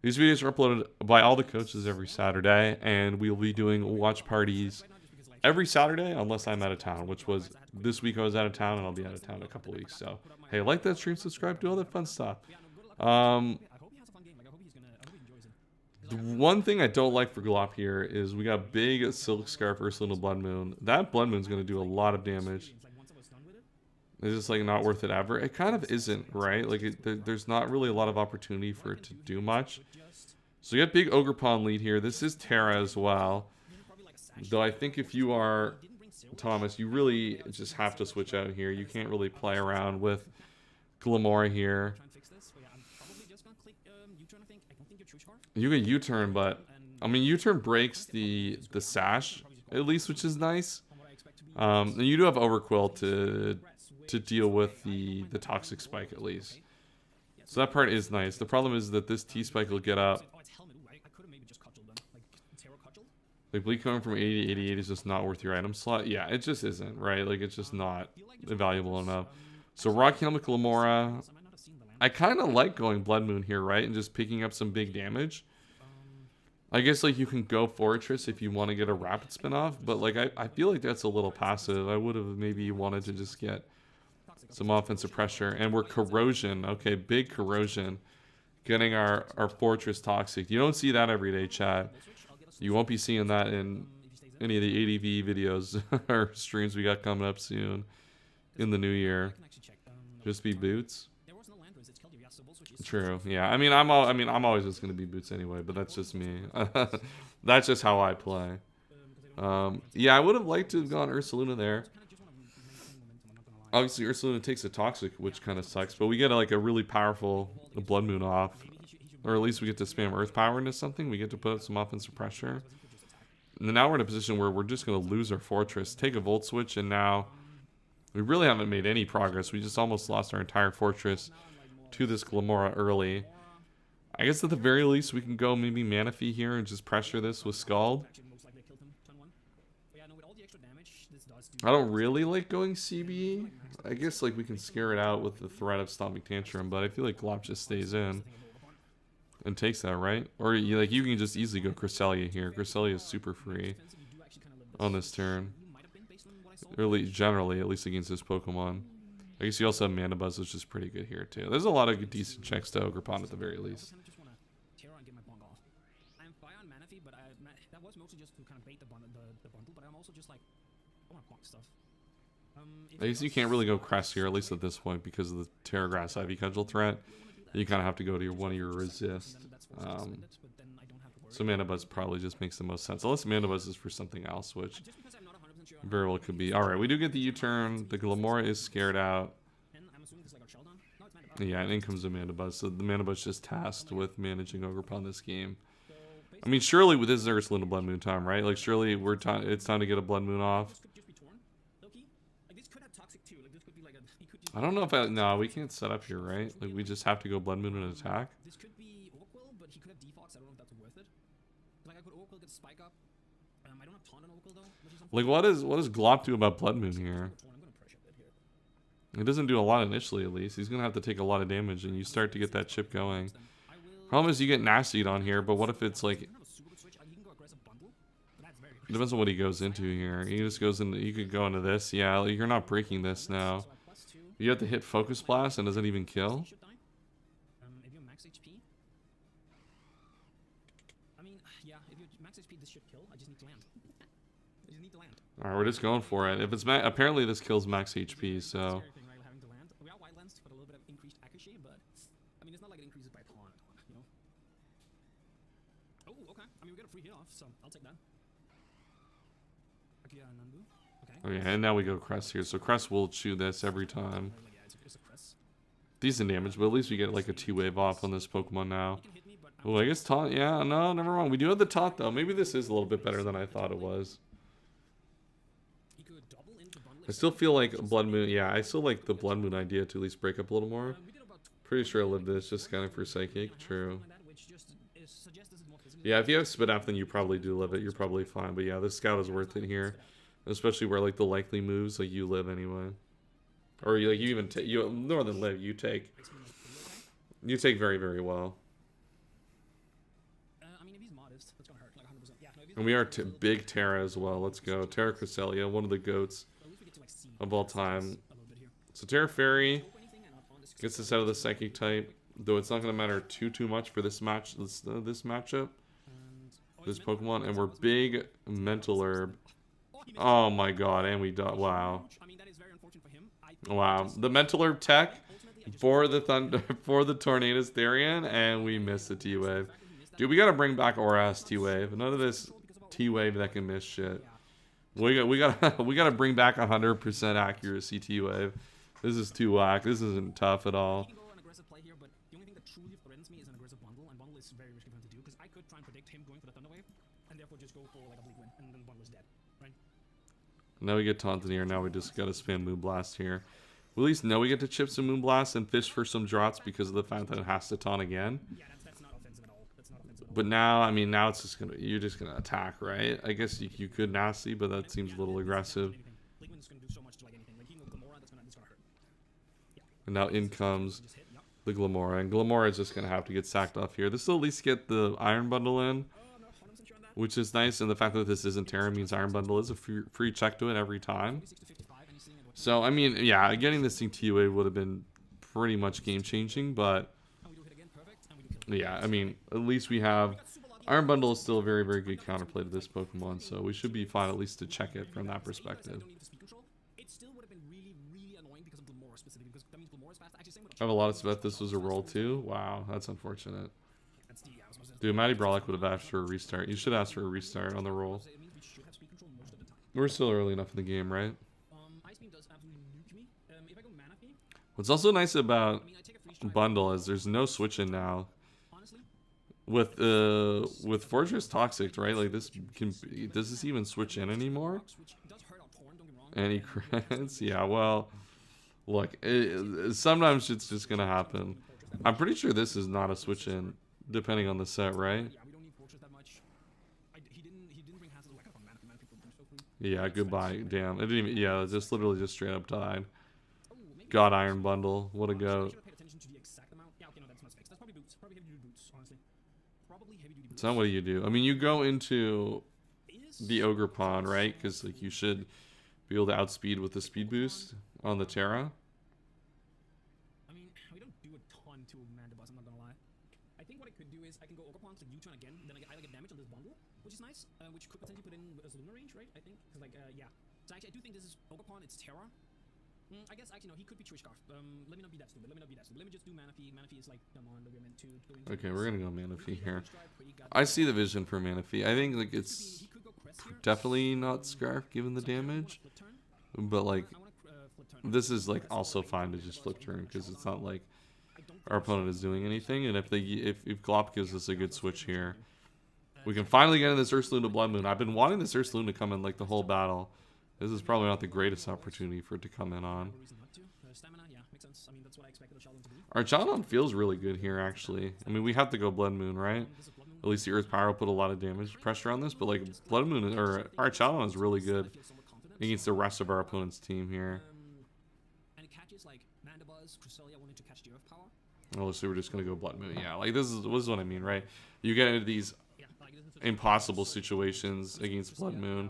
These videos are uploaded by all the coaches every Saturday, and we'll be doing watch parties every Saturday unless I'm out of town, which was this week I was out of town, and I'll be out of town in a couple weeks. So, hey, like that stream, subscribe, do all that fun stuff. The one thing I don't like for Glop here is we got big Silk Scarf versus Little Blood Moon. That Blood Moon's going to do a lot of damage. It's just like not worth it ever. It kind of isn't, right? Like there's not really a lot of opportunity for it to do much. So you got big Ogerpon lead here. This is Terra as well. Though I think if you are Thomas, you really just have to switch out here. You can't really play around with Glamora here. You can U-turn, but I mean U-turn breaks the sash at least, which is nice. And you do have Overquill to deal with the toxic spike at least. So that part is nice. The problem is that this T-Spike will get up. Oh, it's helmet. Ooh, I could have maybe just cudgeled them. Like, Terror cudgel? Like, bleed going from 80 to 88 is just not worth your item slot. Yeah, it just isn't, right? Like, it's just not valuable enough. So Rock Helmet Glamora. I kind of like going Blood Moon here, right? And just picking up some big damage. I guess, like, you can go Fortress if you want to get a rapid spin off. But, like, I feel like that's a little passive. I would have maybe wanted to just get some offensive pressure. And we're Corrosion. Okay, big Corrosion. Getting our Fortress Toxic. You don't see that every day, chat. You won't be seeing that in any of the ADV videos or streams we got coming up soon in the new year. Just be Boots. True. Yeah. I mean, I'm always just gonna be Boots anyway, but that's just me. That's just how I play. Yeah, I would have liked to have gone Ursaluna there. Obviously, Ursaluna takes a Toxic, which kind of sucks, but we get like a really powerful Blood Moon off, or at least we get to spam Earth Power into something. We get to put up some offensive pressure. And now we're in a position where we're just gonna lose our Fortress, take a Volt Switch, and now we really haven't made any progress. We just almost lost our entire Fortress to this Glamora early. I guess at the very least we can go maybe Manaphy here and just pressure this with Scald. I don't really like going CB. I guess like we can scare it out with the threat of Stomping Tantrum, but I feel like Glop just stays in and takes that, right? Or you can just easily go Cresselia here. Cresselia is super free on this turn. Or at least generally, at least against this Pokemon. I guess you also have Mandibuzz, which is pretty good here too. There's a lot of decent checks to Ogerpon at the very least. That was mostly just to kind of bait the bundle, but I'm also just like, I want to bonk stuff. I guess you can't really go Crest here, at least at this point, because of the Terra Grass Ivy Cudgel threat. You kind of have to go to one of your resist. So Mandibuzz probably just makes the most sense. Unless Mandibuzz is for something else, which very well could be. Alright, we do get the U-turn. The Glamora is scared out. Yeah, and in comes the Mandibuzz. So the Mandibuzz just tasked with managing Ogerpon this game. I mean, surely with this Ursaluna Blood Moon time, right? Like, surely it's time to get a Blood Moon off. I don't know if no, we can't set up here, right? Like, we just have to go Blood Moon and attack. This could be Orquill, but he could have Defox. I don't know if that's worth it. Like, I could Orquill get Spike up. I don't have Taunt on Orquill though. Like, what does Glop do about Blood Moon here? He doesn't do a lot initially, at least. He's gonna have to take a lot of damage, and you start to get that chip going. Problem is you get Nastied on here, but what if it's like... It depends on what he goes into here. He just goes into... You could go into this. Yeah, you're not breaking this now. You have to hit Focus Blast, and does it even kill? If you're max HP... I mean, yeah, if you're max HP, this should kill. I just need to land. I just need to land. Alright, we're just going for it. If it's apparently this kills max HP, so... We are Wild Lens for a little bit of increased accuracy, but... I mean, it's not like it increases by a ton, you know? Oh, okay. I mean, we got a free hit off, so I'll take that. Okay, Nanbu. Okay. Okay, and now we go Crest here. So Crest will chew this every time. Decent damage, but at least we get like a 2-wave off on this Pokemon now. Oh, I guess Taunt. Yeah, no, never mind. We do have the Taunt, though. Maybe this is a little bit better than I thought it was. I still feel like Blood Moon. Yeah, I still like the Blood Moon idea to at least break up a little more. Pretty sure I lived this just kind of for Psychic. True. Yeah, if you have Spidap, then you probably do live it. You're probably fine. But yeah, this Scout is worth it here. Especially where like the likely moves, like you live anyway. Or you even take, you more than live, you take very, very well. I mean, if he's modest, that's gonna hurt like 100%. Yeah, no, and we are big Terra as well. Let's go. Terra Cresselia, one of the goats of all time. So Terra Fairy gets us out of the Psychic type, though it's not going to matter too much for this matchup, this Pokemon. And we're big Mental Herb. Oh my god, and we died. Wow. Wow. The Mental Herb tech for the Tornadus Therian, and we missed the T-Wave. Dude, we gotta bring back Aura's T-Wave. None of this T-Wave that can miss shit. We gotta bring back 100% accuracy T-Wave. This is too whack. This isn't tough at all. Now we get taunted here. Now we just gotta spam Moonblast here. We at least know we get to chip some Moonblast and fish for some drops because of the fact that it has to taunt again. Yeah, that's not offensive at all. That's not offensive at all. But now, I mean, now it's just you're just gonna attack, right? I guess you could nasty, but that seems a little aggressive. Leakman's gonna do so much to like anything. Like he can go Gamora, that's gonna hurt. Yeah. And now in comes Just hit. Yep. the Glamora, and Glamora is just gonna have to get sacked off here. This will at least get the Iron Bundle in, I'm not 100% sure on that. which is nice. And the fact that this isn't Terra means Iron Bundle is a free check to it every time. 46 to 55, and he's seeing it with So I mean, yeah, getting this thing TUA would have been pretty much game changing, but and we do hit again, perfect, and we do kill. yeah, I mean, at least we have Iron Bundle is still a very, very good counterplay to this Pokemon, so we should be fine at least to check it from that perspective. It still would have been really, really annoying because of Glamora specifically, because that means Glamora is fast. Actually, same with I have a lot of stuff. This was a roll too. Wow, that's unfortunate. That's the, I was supposed to Dude, Matty Brawlick would have asked for a restart. You should ask for a restart on the roll. say, it means we should have speed control most of the time. We're still early enough in the game, right? Ice Beam does absolutely nuke me. If I go Mana Beam, What's also nice about I mean, I take a free strike. Bundle is there's no switching now. Honestly, With Fortress Toxic, right? Like this can does this even switch in anymore? Rocks, which does hurt our Torn, don't get me wrong. Any crits? Yeah, well, look, sometimes it's just gonna happen. I'm pretty sure this is not a switch in, depending on the set, right? Yeah, we don't need Fortress that much. He didn't bring Hansel. I could have Mana Beam. Mana Beam would have been so free. Yeah, goodbye. Damn, it didn't even. Yeah, it just literally just straight up died. Oh, maybe. God Iron Bundle, what a I goat. should have paid attention to the exact amount. Yeah, okay, no, that's not fixed. That's probably boots. Probably heavy duty boots, honestly. Probably heavy duty boots. So what do you do? I mean, you go into Is the Ogre Pond, right? Because like you should be able to outspeed with the speed boost on the Terra. I mean, we don't do a ton to Mandibuzz, I'm not gonna lie. I think what I could do is I can go Ogre Pond to U-turn again, then I get damage on this bundle, which is nice, which could potentially put in as Luna range, right? I think, because like, yeah. So actually, I do think this is Ogre Pond, it's Terra. I guess actually no, he could be Twitch Scarf. Let me not be that stupid. Let me not be that stupid. Let me just do Manaphy. Manaphy is like the mon that we're meant to go into. Okay, we're gonna go Manaphy here. Pretty goddamn I see the vision for Manaphy. I think like it's he could go Crest here. definitely not Scarf given the So I wanna damage, flip turn. but like I wanna flip turn. this is like also fine to just flip turn because it's not like I don't our opponent is doing anything. And if if Glop gives us a good switch here, we can finally get in this Ursaluna to Blood Moon. I've been wanting this Ursaluna to come in like the whole battle. This is probably not the greatest opportunity for it to come in on. no reason not to. Stamina, yeah, makes sense. I mean, that's what I expected the Sheldon to be. Our Chalon feels really good here, actually. I mean, we have to go Blood Moon, right? This is Blood Moon. At least the Earth Power will put a lot of damage pressure on this, but like Blood Moon or our Chalon is really good I feel somewhat confident. against the rest of our opponent's team here. And it catches like Mandibuzz, Cresselia wanting to catch the Earth Power. Oh, so we're just gonna go Blood Moon. Yeah, like this is what I mean, right? You get into these Yeah, like this is impossible situations against Blood Moon,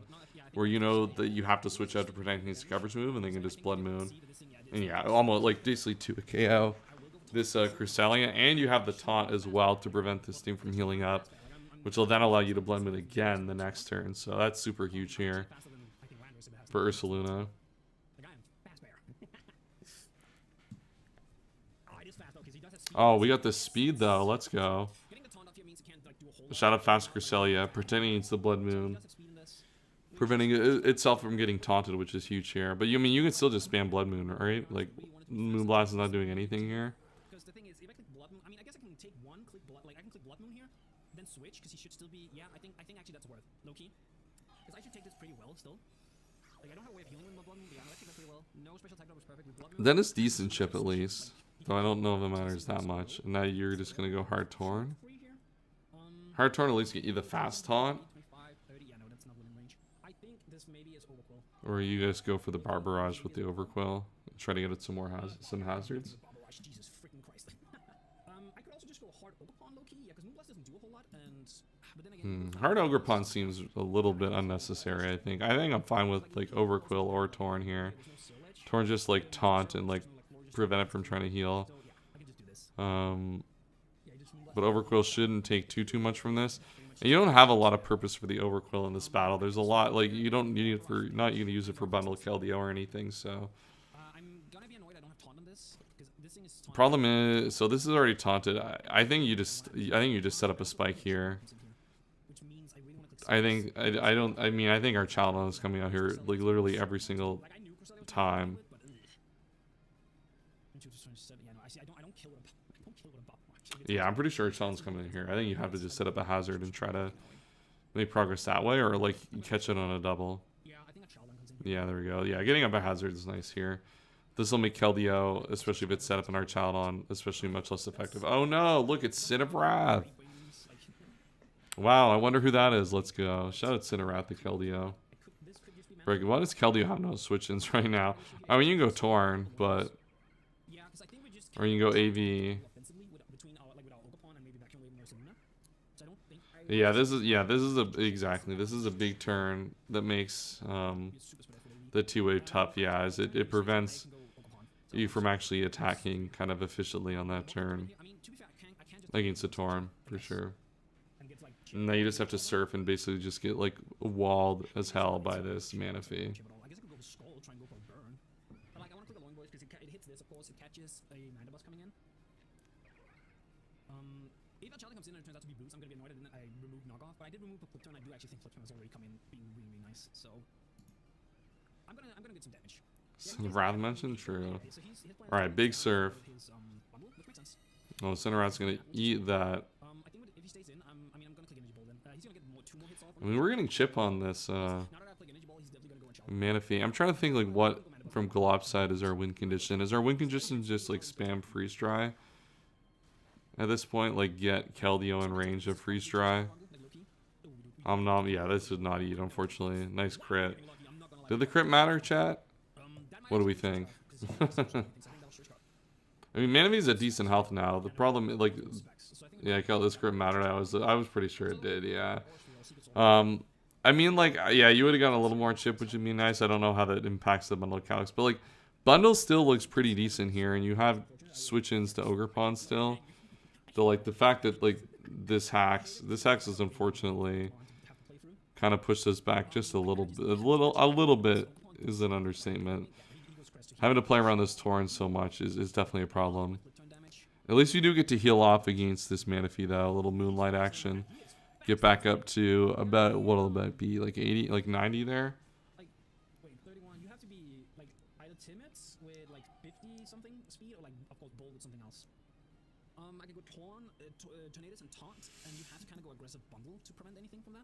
where you know that you have to switch out to protect against the coverage move, and they can just Blood Moon. And yeah, almost like basically to a KO this Cresselia, and you have the taunt as well to prevent this team from healing up, which will then allow you to Blood Moon again the next turn. So that's super huge here faster than I think Landorus ever has. for Ursaluna. Like I am fast bear. Oh, it is fast though, 'cause he does have speed. Oh, we got the speed though. Let's go. Getting the taunt off here means he can't like do a whole lot. Shout out fast Cresselia, pretending it's the Blood He Moon, does have speed in this. preventing itself from getting taunted, which is huge here. But you mean you can still just spam Blood Moon, right? Like Moonblast is not doing anything here. Because the thing is, if I click Blood Moon, I mean, I guess I can take one, click Blood, like I can click Blood Moon here, then switch, because he should still be. Yeah, I think actually that's worth low key, because I should take this pretty well still. Like I don't have a way of healing with my Blood Moon, but yeah, I take that pretty well. No special type was perfect with Blood Moon. Then it's decent chip at least, though I don't know if it matters that much. And now you're just gonna go Hard Torn. Free here. Hard Torn at least get you the fast taunt, 25, 30. Yeah, no, that's not within range. I think this maybe is Overquill. or you guys go for the Barbarage with the Overquill, try to get it some more some hazards. Barbarage, Jesus freaking Christ. I could also just go hard Ogerpon low key, yeah, because Moonblast doesn't do a whole lot, and but then again, Hard Ogre Pond seems a little bit unnecessary. I think I'm fine with like Overquill or Torn here. there's no Seal Edge. Torn just like taunt and like prevent it from trying to heal. So yeah, I can just do this. Yeah, you just Moonblast. But Overquill shouldn't take too much from this. And you don't have a lot of purpose for the Overquill in this battle. There's a lot like you don't need it for not you gonna use it for bundle KLDO or anything. So I'm gonna be annoyed I don't have taunt on this, because this thing is taunted. problem is, so this is already taunted. I think you just set up a spike here. Which means I really want to click I think I don't. I mean I think our Chalon is coming out here like literally every single like I knew Cresselia was time. but and she was just trying to set it. Yeah, no, I see. I don't kill with a I don't kill with a bop. Yeah, I'm pretty sure Chalon's coming in here. I think you have to just set up a hazard and try to make progress that way, or like you catch it on a double. Yeah, I think a Sheldon comes in. Yeah, there we go. Yeah, getting up a hazard is nice here. This will make Keldeo, especially if it's set up in Archaludon, especially much less effective. Oh no, look, it's Sin of Wrath. Wow, I wonder who that is. Let's go. Shout out Sin of Wrath to Keldeo. Break. Why does Keldeo have no switch-ins right now? I mean, you can go Torn, but... Or you can go AV. Yeah, this is a big turn that makes the two-wave tough. Yeah, as it prevents you from actually attacking kind of efficiently on that turn against a Torn for sure. And now you just have to surf and basically just get like walled as hell by this Manaphy. If that Charlie comes in and it turns out to be boost, I'm gonna be annoyed and I remove knockoff. But I did remove Flip Turn. I do actually think Flip Turn has already come in being really, really nice. So I'm gonna get some damage. Wrath mentioned? True. Alright, big surf. Oh, Cinerat's gonna eat that. I think if he stays in, I'm gonna click Energy Ball then. He's gonna get 2 more hits off. I mean, we're getting chip on this Manaphy. I'm trying to think like what from Galop's side is our win condition. Is our win condition just like spam freeze dry? At this point, like get Keldeo in range of freeze dry. Yeah, this is not eat, unfortunately. Nice crit. Did the crit matter, chat? What do we think? I mean, Manaphy's at decent health now. The problem, like, yeah, I felt this crit mattered. I was pretty sure it did. Yeah. I mean, like, yeah, you would have gotten a little more chip, which would be nice. I don't know how that impacts the bundle calcs, but like, bundle still looks pretty decent here, and you have switch-ins to Ogerpon still. So like the fact that like this hacks is unfortunately kind of pushed us back just a little bit is an understatement. Having to play around this Torn so much is definitely a problem. At least you do get to heal off against this Manaphy though, a little Moonlight action. Get back up to about, what'll that be, like 80, like 90 there? Wait, 31, you have to be like either Timets with like 50 something speed or like of course Bold with something else. I can go Torn, Tornadus and Taunt, and you have to kind of go aggressive bundle to prevent anything from that.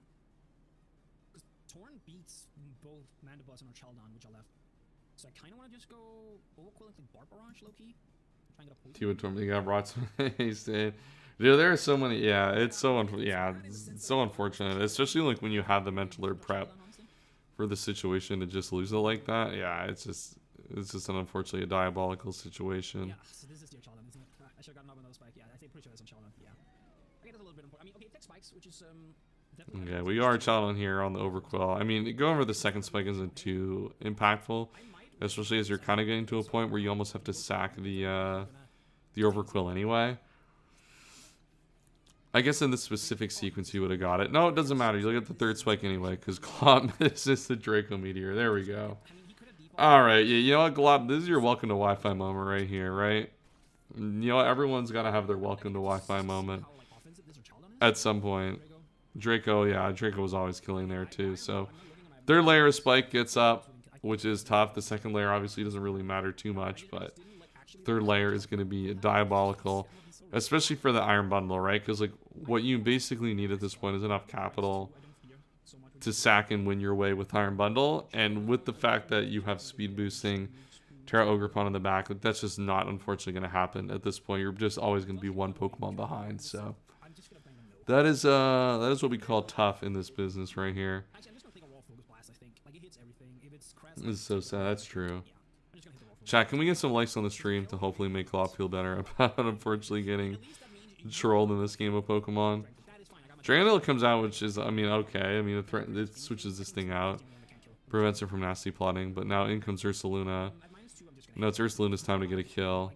Because Torn beats both Mandibuzz and Archaludon, which I left. So I kind of want to just go Overquill and Bark Barrage low-key. Try and get a poison. T-Wood Torn, you got Rots. Dude, there are so many, yeah, it's so, it's so unfortunate. Especially like when you have the mental alert prep for the situation to just lose it like that. Yeah, it's just an unfortunately a diabolical situation. Yeah, so this is the Archaludon, isn't it? I should have gotten up another spike. Yeah, I think pretty sure that's Archaludon. Yeah. I guess that's a little bit important. I mean, okay, it takes spikes, which is definitely. Okay, we are Archaludon here on the Overquill. I mean, going over the second spike isn't too impactful, especially as you're kind of getting to a point where you almost have to sack the Overquill anyway. I guess in this specific sequence you would have got it. No, it doesn't matter. You look at the third spike anyway, because Glop misses the Draco Meteor. There we go. Alright, yeah, you know what, Glop? This is your welcome to Wi-Fi moment right here, right? You know what? Everyone's got to have their welcome to Wi-Fi moment at some point. Draco, yeah, Draco was always killing there too. So, third layer of spike gets up, which is tough. The second layer obviously doesn't really matter too much, but third layer is going to be diabolical, especially for the Iron Bundle, right? Because like what you basically need at this point is enough capital to sack and win your way with Iron Bundle, and with the fact that you have speed boosting Terra Ogerpon in the back, like, that's just not unfortunately going to happen at this point. You're just always going to be one Pokemon behind. So that is what we call tough in this business right here. This is so sad. That's true. Chat, can we get some likes on the stream to hopefully make Glop feel better about unfortunately getting trolled in this game of Pokemon? Dragonil comes out, which is, I mean, okay. I mean, it switches this thing out. Prevents it from nasty plotting. But now in comes Ursaluna. No, it's Ursaluna's time to get a kill.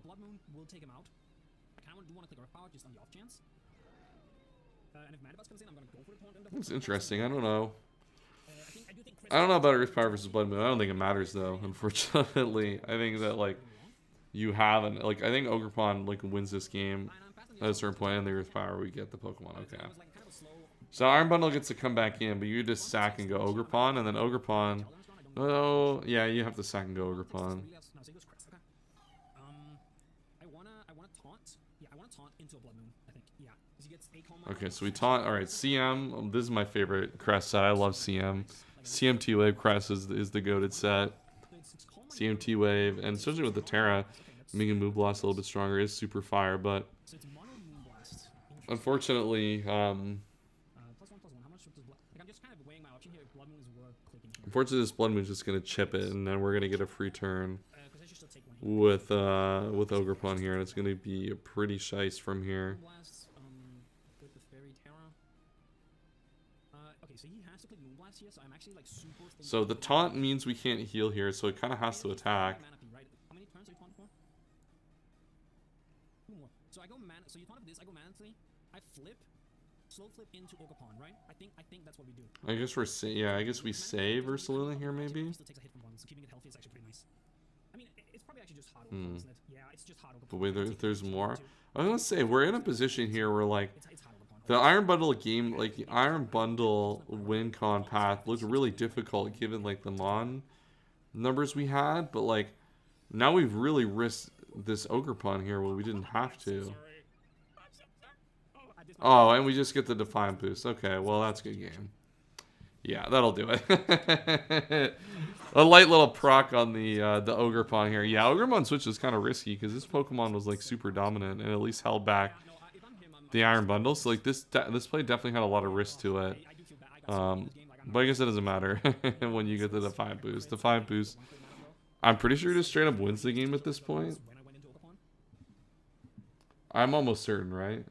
It's interesting. I don't know. I don't know about Earth Power versus Blood Moon. I don't think it matters, though, unfortunately. I think that, like, you have an... Like, I think Ogerpon, like, wins this game at a certain point, and the Earth Power, we get the Pokemon. Okay. So Iron Bundle gets to come back in, but you just sack and go Ogerpon, and then Ogerpon... Oh, yeah, you have to sack and go Ogerpon. Okay, so we taunt... Alright, CM. This is my favorite crest set. I love CM. CM2 Wave Crest is the goated set. CMT wave, and especially with the Terra, making Move Blast a little bit stronger is super fire. But So it's mono Moonblast. unfortunately, +1/+1. How much does like I'm just kind of weighing my option here. If Blood Moon is worth clicking here. unfortunately, this Blood Moon's just gonna chip it, and then we're gonna get a free turn Because I should still take one here. with Ogerpon here, and it's gonna be a pretty shice from here. Moonblast, with the Fairy Terra. Okay, so he has to click Moonblast here, so I'm actually like super. So the taunt means we can't heal here, so it kind of has to attack. Right? How many turns are you taunted for? 2 more. So I go mana. So you taunted this. I go mana 3. I flip, slow flip into Ogerpon, right? I think that's what we do. I guess we're yeah. I guess we save Ursaluna here maybe. Still takes a hit from one, so keeping it healthy is actually pretty nice. I mean, it's probably actually just hard Ogerpon, isn't it? Yeah, it's just hard Ogerpon. But wait, there's more. I was gonna say we're in a position here where like It's hard Ogerpon. the Iron Bundle game, like the Iron Bundle win con path looked really difficult given like the Mon numbers we had, but like now we've really risked this Ogerpon here where we didn't have to. Oh, and we just get the Defiant boost. Okay, well that's a good game. Yeah, that'll do it. A light little proc on the Ogerpon here. Yeah, Ogerpon switch was kind of risky because this Pokemon was like super dominant and at least held back the Iron Bundle. So like this play definitely had a lot of risk to it. But I guess it doesn't matter when you get the Defiant boost. Defiant boost, I'm pretty sure just straight up wins the game at this point. I'm almost certain, right?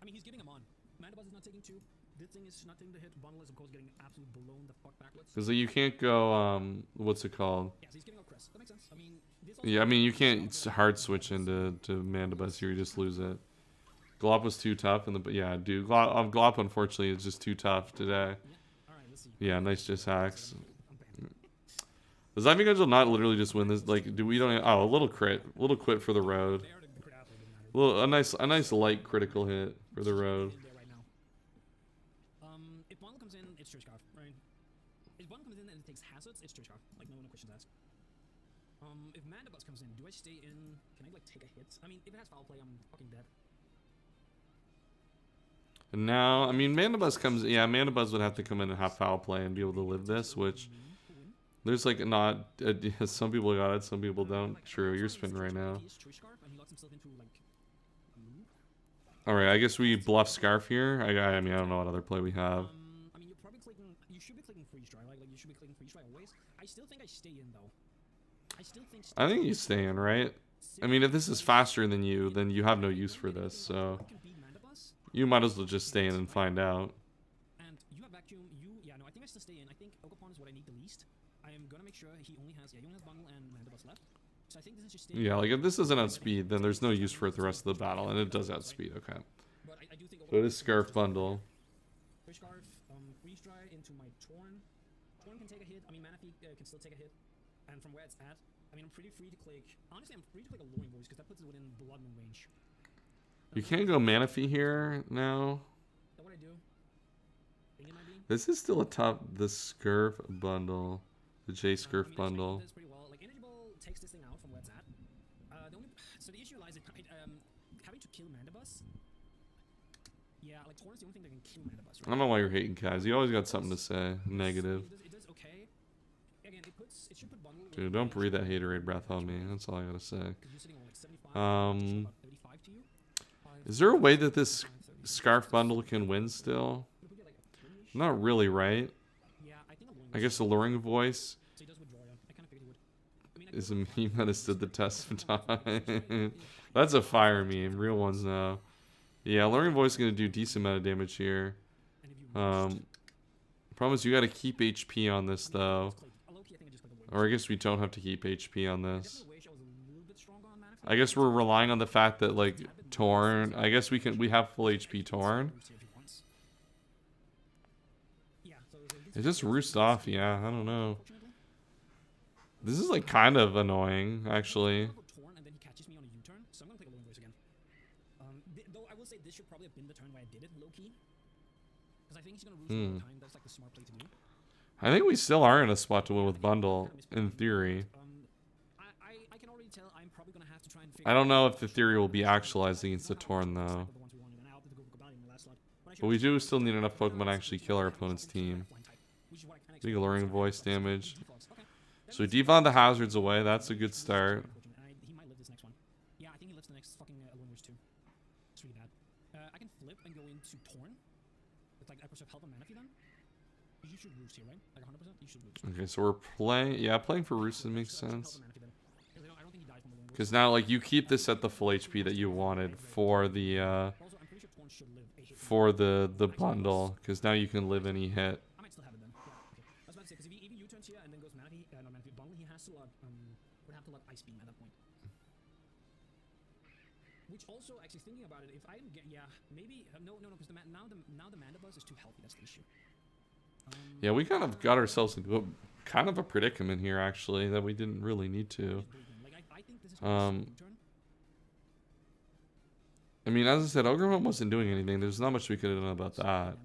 I mean, he's giving him on. Mandibuzz is not taking 2. This thing is not taking the hit. Bundle is, of course, getting absolutely blown the fuck backwards. Because you can't go, what's it called? Yeah, so he's giving up Chris. That makes sense. I mean, this Yeah, I mean, you can't hard switch into Mandibuzz here. You just lose it. Glop was too tough. Yeah, dude. Glop, unfortunately, is just too tough today. Alright, let's see. Yeah, nice just hacks. I'm banned. Does that mean Angel not literally just win this? Like, do we don't? Oh, a little crit, little quit for the road. They are the crit athlete, doesn't matter. A nice light critical hit for the road. In there right now. If Bundle comes in, it's Church Scarf, right? If Bundle comes in and it takes hazards, it's Church Scarf. Like, no questions asked. If Mandibuzz comes in, do I stay in? Can I, like, take a hit? I mean, if it has foul play, I'm fucking dead. And now, I mean, Mandibuzz comes. Yeah, Mandibuzz would have to come in and have foul play and be able to live this, which there's like not. Some people got it, some people don't. True, you're spinning right now. All right, I guess we bluff Scarf here. I mean, I don't know what other play we have. I mean, you're probably clicking. You should be clicking freeze dry, right? Like you should be clicking freeze dry always. I still think I stay in though. I still think. I think you stay in, right? I mean, if this is faster than you, then you have no use for this. So you might as well just stay in and find out. And you have vacuum. Yeah, no, I think I still stay in. I think Ogerpon is what I need the least. I am gonna make sure he only has Bundle and Mandibuzz left. So I think this is just Yeah, like if this doesn't outspeed, then there's no use for it the rest of the battle, and it does outspeed. Okay. But I do think So it is Scarf Bundle. Freeze Scarf, freeze dry into my Torn. Torn can take a hit. I mean, Manaphy can still take a hit. And from where it's at, I mean, I'm pretty free to click. Honestly, I'm free to click a Luring Voice because that puts it within Blood Moon range. You can't go Manaphy here now. Is that what I do? Think it might be? This is still a top. The Scarf Bundle. The J Scarf I mean, Bundle. does pretty well. Like, Energy Ball takes this thing out from where it's at. So the issue lies in having to kill Mandibuzz. Yeah, like Torn is the only thing that can kill Mandibuzz. I don't know why you're hating Kaz. You always got something to say. Negative. It does okay. Again, it should put Bundle. Dude, don't breathe that haterade breath on me. That's all I gotta say. You're sitting on like 75, about 35 to you. Is there a way that this Scarf Bundle can win still? Not really, right? Yeah, I think I guess the Luring Voice so he does withdraw, yeah. I kind of figured he would. I mean, is a meme that has stood the test of time. That's a fire meme. Real ones now. Yeah, Luring Voice is going to do decent amount of damage here. Problem is you got to keep HP on this, though. Or I guess we don't have to keep HP on this. I guess we're relying on the fact that, like, Torn... I guess we have full HP Torn. It just roosts off, yeah. I don't know. This is, like, kind of annoying, actually. Though I will say this should probably have been the turn where I did it, low-key. Because I think he's going to roost all the time. That's, like, the smart play to do. I think we still are in a spot to win with Bundle, in theory. I can already tell I'm probably going to have to try and figure I don't know if the theory will be actualized against the Torn, though. But we do still need enough Pokemon to actually kill our opponent's team. Big Luring Voice damage. So we defund the hazards away. That's a good start. He might live this next one. Yeah, I think he lives the next fucking Lone Wars too. It's really bad. I can flip and go into Torn. With like Echoes of Help and Manaphy then. You should Roost here, right? Like 100%? You should Roost. Okay, so we're playing. Yeah, playing for Roosted makes sense. I don't think he dies from the Lone Wars. Because now, like, you keep this at the full HP that you wanted for the Also, I'm pretty sure Torn should live a hit. for the bundle. Because now you can live any hit. I might still have it then. Yeah, okay. I was about to say, because if he even U-turns here and then goes Manaphy, no Manaphy bundle, he has to would have to let Ice Beam at that point. Which also, actually thinking about it, if I get, yeah, maybe no, because now the Mandibuzz is too healthy. That's the issue. Yeah, we kind of got ourselves into a, kind of a predicament here, actually, that we didn't really need to. Like I think this is U-turn. I mean, as I said, Ogremon wasn't doing anything. There's not much we could have done about that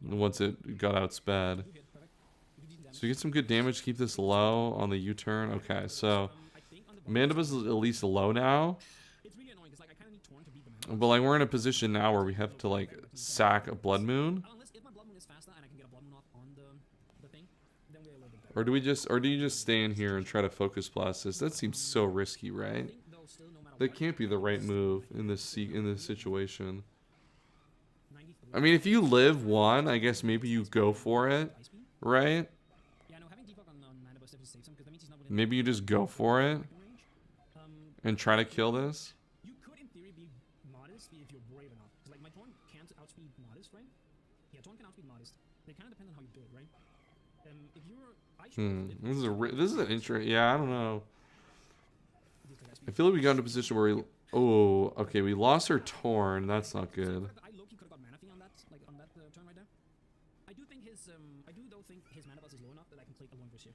once it got outsped. So you get some good damage. Keep this low on the U-turn. Okay, so Mandibuzz is at least low now. It's really annoying because like I kind of need Torn to beat the Mandibuzz. But like we're in a position now where we have to like sack a Blood Moon. Unless if my Blood Moon is faster and I can get a Blood Moon off on the thing, then we're a little bit better. Or do you just stay in here and try to focus blast this? That seems so risky, I right? think though still no matter That what, can't be the right move in this situation. 93. I mean, if you live one, I guess maybe you go for it, Ice Beam? right? Yeah, no, having defog on Mandibuzz definitely saves him because that means he's not within Maybe you just go for it range. and try to kill this. You could, in theory, be modest if you're brave enough. Because, like, my Torn can't outspeed modest, right? Yeah, Torn can outspeed modest. They kind of depend on how you do it, right? If you're... I should This is an interest. Yeah, I don't know. These guys I feel like we got into a position where we. Oh, okay. We lost our Torn. That's not good. I low-key could have got Manaphy on that, like, on that turn right there. I do think his, I do, though, think his Mandibuzz is low enough that I can play a Lone Verse here.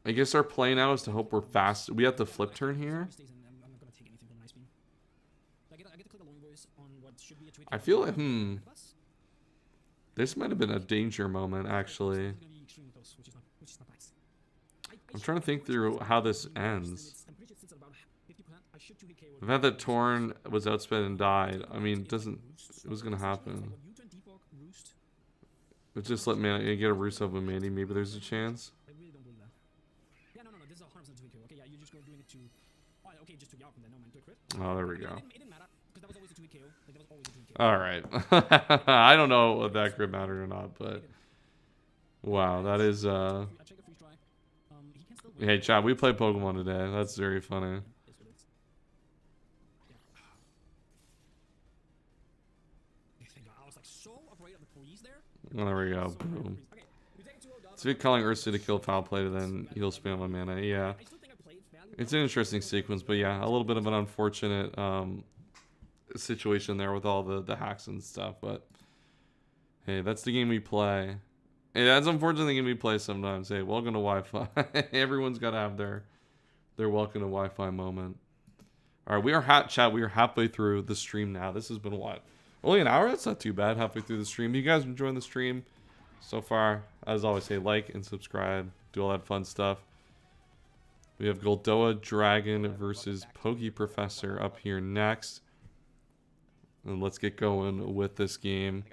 I guess our play now is to hope we're fast. We have to flip turn here. Stays in, I'm not gonna take anything from Ice Beam. I get to click a Lone Voice on what should be a tweak. I feel like, this might have been a danger moment, actually. It's gonna be extremely close, which is not nice. I'm trying to think through how this ends. I'm pretty sure it sits at about 50%. I should 2-hit KO. The fact that Torn was outsped and died, I mean, it was gonna happen. But just let Manny get a Roost up with Manny. Maybe there's a chance. I really don't believe that. Yeah, no, this is 100% 2-hit KO. Okay, yeah, you're just doing it to... Oh, okay, just to Yao from there. No, man, to a crit. Oh, there we go. It didn't matter, because that was always a 2-hit KO. Like, that was always a 2-hit KO. All right. I don't know if that crit mattered or not, but wow, that is. I check a free try. He can still win. Hey, chat, we play Pokemon today. That's very funny. Is what it is. Yeah. Thank God. I was like so afraid of the police there. Oh, there we go. Boom. Okay, we take it 2-0 down. So if you're calling Ursa to kill foul play, then he'll spam on mana. Yeah, I still think I played fairly it's an interesting sequence, but yeah, a little bit of an unfortunate situation there with all the hacks and stuff. But hey, that's the game we play. Hey, that's unfortunately the game we play sometimes. Hey, welcome to Wi-Fi. Everyone's got to have their welcome to Wi-Fi moment. All right, we are chat. We are halfway through the stream now. This has been what? Only an hour? That's not too bad. Halfway through the stream. You guys enjoying the stream so far? As always, say like and subscribe. Do all that fun stuff. We have Goldoa Dragon versus Poke Professor up here next. And let's get going with this game.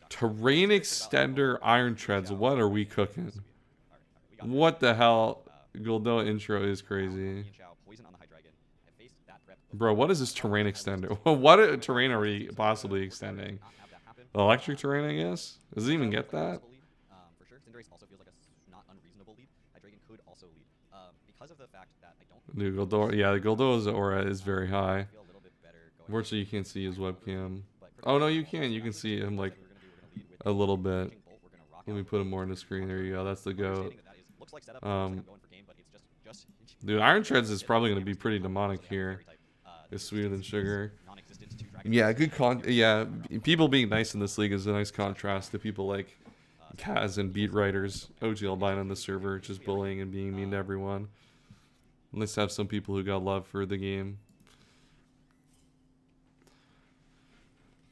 Terrain Extender Iron Treads. What are we cooking? What the hell? Goldoa intro is crazy. Bro, what is this terrain extender? What terrain are we possibly extending? Electric terrain, I guess? Does it even get that? For sure, Cinderace also feels like a not unreasonable lead. Hydreigon could also lead. Because of the fact that I don't Dude, Goldoa, yeah, the Goldoa's aura is very high. feel a little bit better going Unfortunately, you can't see his webcam. Oh, no, you can. You can see him, like, a little bit. Let me put him more on the screen. There you go. That's the goat. Dude, Iron Treads is probably going to be pretty demonic here. It's sweeter than sugar. Yeah, good yeah, people being nice in this league is a nice contrast to people like Kaz and beat writers, OG Albino on the server, just bullying and being mean to everyone. Let's have some people who got love for the game.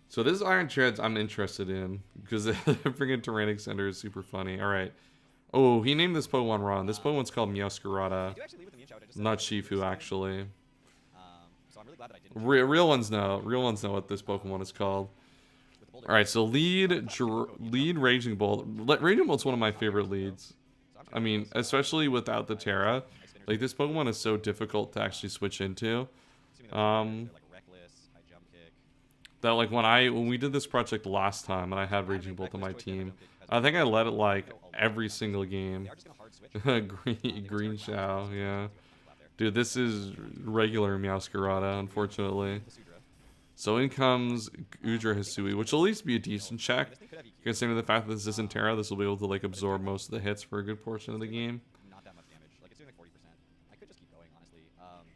So this Iron Treads I'm interested in because the freaking Terrain Extender is super funny. All right. Oh, he named this Pokemon wrong. This Pokemon's called Meowscarada. Not Shifu, actually. So I'm really glad that I didn't. Real ones know. Real ones know what this Pokemon is called. All right, so lead Raging Bolt. Raging Bolt's one of my favorite leads. I mean, especially without the Terra. Like, this Pokemon is so difficult to actually switch into. That, like, when we did this project last time and I had Raging Bolt on my team, I think I led it, like, every single game. Green Shao, yeah. Dude, this is regular Meowscarada, unfortunately. So in comes Udra Hisui, which will at least be a decent check. Considering the fact that this isn't Terra, this will be able to like absorb most of the hits for a good portion of the game. Not that much damage. Like, it's doing like 40%. I could just keep going, honestly. I'm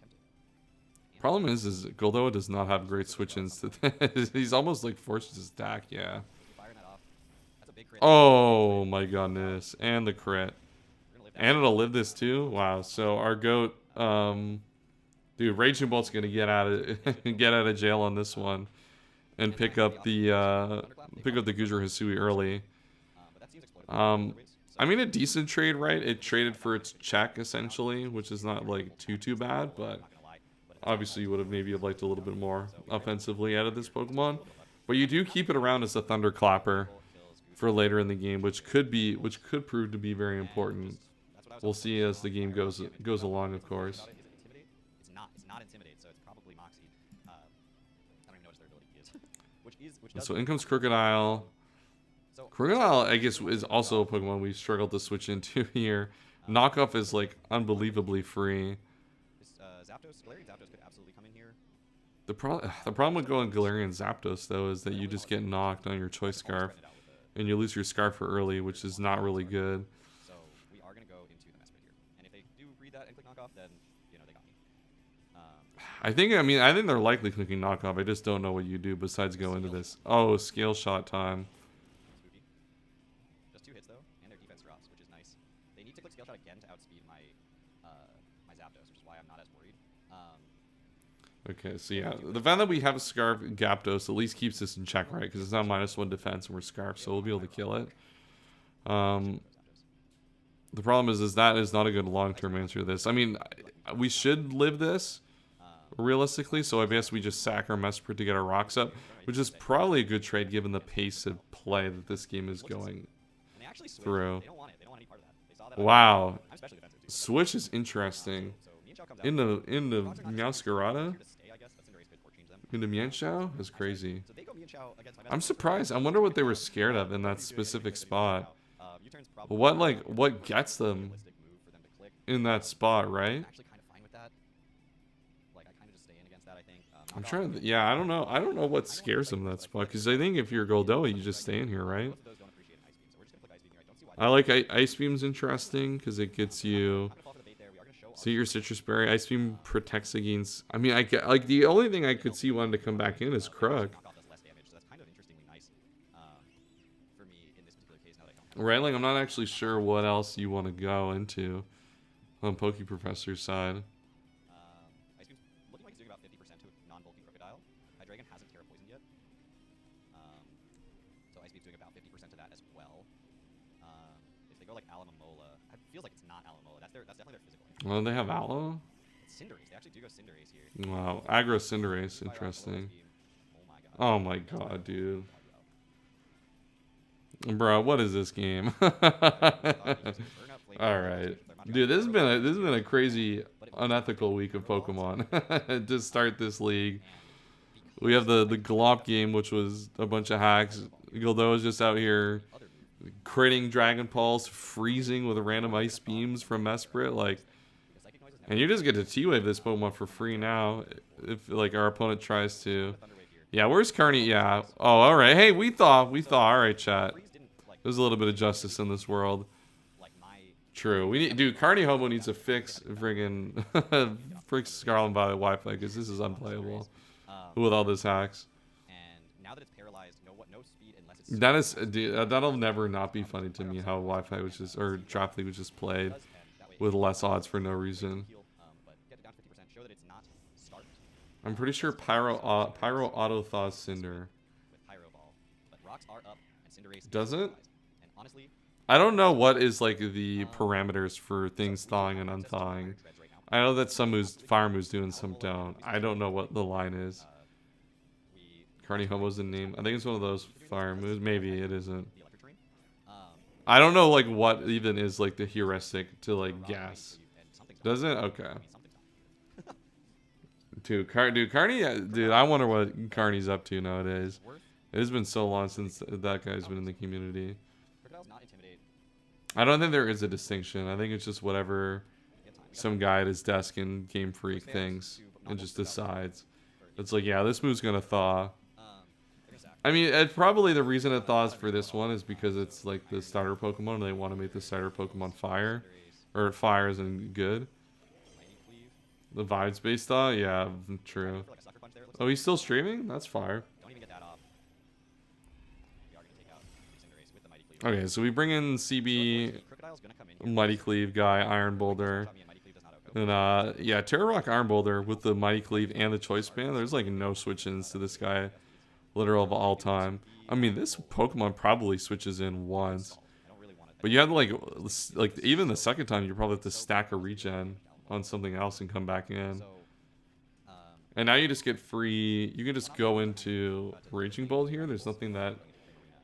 tempted. Problem is Goldoa does not have great switch-ins to this. He's almost like forced to stack, yeah. Firing that off. That's a big crit. Oh my goodness. And the crit. And it'll live this too? Wow. So our GOAT, dude, Raging Bolt's gonna get out of jail on this one. And pick up the Gudra Hisui early. I mean, a decent trade, right? It traded for its check essentially, which is not like too bad, but obviously you would have maybe liked a little bit more offensively out of this Pokemon. But you do keep it around as a Thunderclapper for later in the game, which could prove to be very important. We'll see as the game goes along, of course. It's not Intimidate, so it's probably Moxie. I don't even know what their ability is. So in comes Crocodile. Crocodile, I guess, is also a Pokemon we struggled to switch into here. Knockoff is like unbelievably free. Galarian Zapdos could absolutely come in here. The problem with going Galarian Zapdos though is that you just get knocked on your Choice Scarf, and you lose your Scarf for early, which is not really good. So we are gonna go into the Mesprit here, and if they do read that and click knockoff, then you know they got me. I think they're likely clicking knockoff. I just don't know what you do besides go into this. Oh, Scale Shot time. Spooky. Just 2 hits though, and their defense drops, which is nice. They need to click Scale Shot again to outspeed my my Zapdos, which is why I'm not as worried. Okay, so yeah, the fact that we have a Scarf Gyapdos at least keeps this in check, right? Because it's not -1 defense and we're Scarf, so we'll be able to kill it. The problem is that is not a good long-term answer to this. I mean, we should live this realistically, so I guess we just sack our Mesprit to get our rocks up, which is probably a good trade given the pace of play that this game is going through. Wow, Switch is interesting. Into Meowscarada? Into Mienshao is crazy. I'm surprised. I wonder what they were scared of in that specific spot. What gets them in that spot, right? I'm trying to, yeah, I don't know what scares them in that spot, because I think if you're Goldoa, you just stay in here, right? I like Ice Beam's interesting, because it gets you... So your Citrus Berry, Ice Beam protects against... I mean, like, the only thing I could see wanting to come back in is Krug. Right, like, I'm not actually sure what else you want to go into on Poke Professor's side. Ice Beam's looking like it's doing about 50% to a non-bulky Crocodile. Hydreigon hasn't Terra Poisoned yet. So Ice Beam's doing about 50% to that as well. If they go like Alomomola, it feels like it's not Alomomola. That's definitely their physical. Well, they have Aloe? It's Cinderace. They actually do go Cinderace here. Wow, aggro Cinderace, interesting. Oh my god, dude. Bro, what is this game? Alright. Dude, this has been a crazy unethical week of Pokemon to start this league. We have the Glop game, which was a bunch of hacks. Goldoa's just out here critting Dragon Pulse, freezing with random Ice Beams from Mesprit, like, and you just get to T-Wave this Pokemon for free now if like our opponent tries to. Yeah, where's Carney? Yeah. Oh, all right. Hey, we thought. All right, chat. There's a little bit of justice in this world. True. We need, dude. Carney Hobo needs to fix friggin' fix Scarlet Violet Wi-Fi, because this is unplayable with all this hacks. And now that it's paralyzed, no speed unless it's. That is, dude, that'll never not be funny to me how Wi-Fi was just, or Draft League was just played with less odds for no reason. I'm pretty sure Pyro Auto Thaws Cinder. Does it? I don't know what is like the parameters for things thawing and unthawing. I know that some moves, fire moves do and some don't. I don't know what the line is. Carney Homo's the name. I think it's one of those fire moves. Maybe it isn't. The electric terrain. Um, I don't know like what even is like the heuristic to like Rock, guess. and something's Does not- it? Okay. I mean, something's not. Dude, Carney, dude, I wonder what Carney's up to nowadays. Worth. It has been so long since that guy's been in the community. Crocodile's not intimidate. I don't think there is a distinction. I think it's just whatever Get time. some guy at his desk in Game Freak thinks and just decides. It's like, yeah, this move's gonna thaw. There's Zach. I mean, probably the reason it thaws for this one is because it's like the starter Pokemon and they want to make the starter Pokemon fire. Or fire isn't good. Mighty Cleave. The vibes based thaw? Yeah, true. For like a sucker punch there, it looks Oh, like. he's still streaming? That's fire. Don't even get that off. We are gonna take out Cinderace with the Mighty Cleave. Okay, so we bring in So CB, unfortunately, Crocodile's gonna come in here. Mighty Cleave guy, Iron Boulder. Shot me and Mighty Cleave does not outgo. And yeah, Terra Rock Iron Boulder with the Mighty Cleave and the Choice Band. There's like no switch-ins to this guy, literal of all time. I mean, this Pokemon probably switches in once, I don't really want to. but you have to like even the second time you probably have to stack a regen on something else and come back in. So, And now you just get free. You can just go into Raging Bolt here. There's nothing that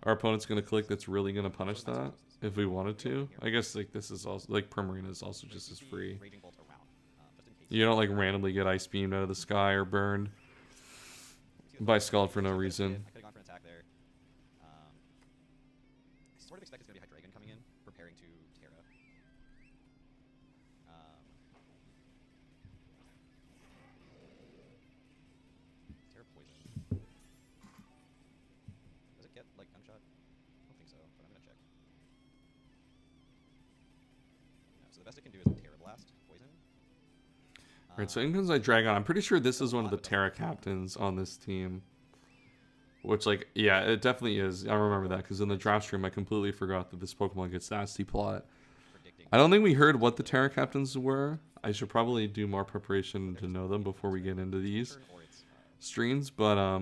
our opponent's gonna click that's really gonna punish that if we wanted to. I guess like this is also like Primarina is also just as free. Raging Bolt around, just in case. You don't like randomly get ice beamed out of the sky or burned by Scald for no reason. I could have gone for an attack there. I sort of expect it's gonna be Hydreigon coming in, preparing to Terra. Terra poison. Does it get like gunshot? I don't think so, but I'm gonna check. No, so the best it can do is a Terra Blast poison. Alright, so in comes my Dragon. I'm pretty sure this is one of the Terra captains on this team. Which, like, yeah, it definitely is. I remember that because in the draft stream, I completely forgot that this Pokemon gets Nasty Plot. Predicting. I don't think we heard what the Terra captains were. I should probably do more preparation to know them before we get into these Turn or it's, streams. But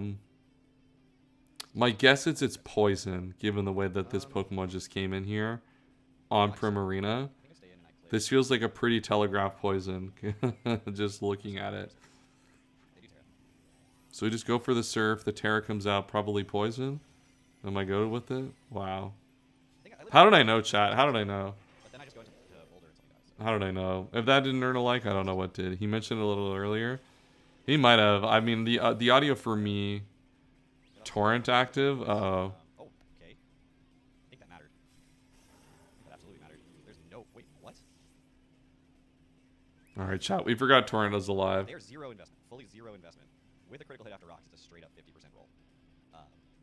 my guess is it's Poison, given the way that this Pokemon just came in here on Primarina. I think I stay in and I click. This feels like a pretty telegraph Poison, just looking at it. They do Terra. So we just go for the Surf. The Terra comes out, probably Poison. Am I good with it? Wow. I think I How did I know, chat? How did I know? But then I just go into Boulder and something dies. So. How did I know? If that didn't earn a like, I don't know what did. He mentioned it a little earlier. He might have. I mean, the audio for me, torrent active. Oh, okay. I think that mattered. That absolutely mattered. There's no wait, what? All right, chat. We forgot torrent is alive. There's zero investment, fully zero investment. With a critical hit after rocks, it's a straight up 50% roll.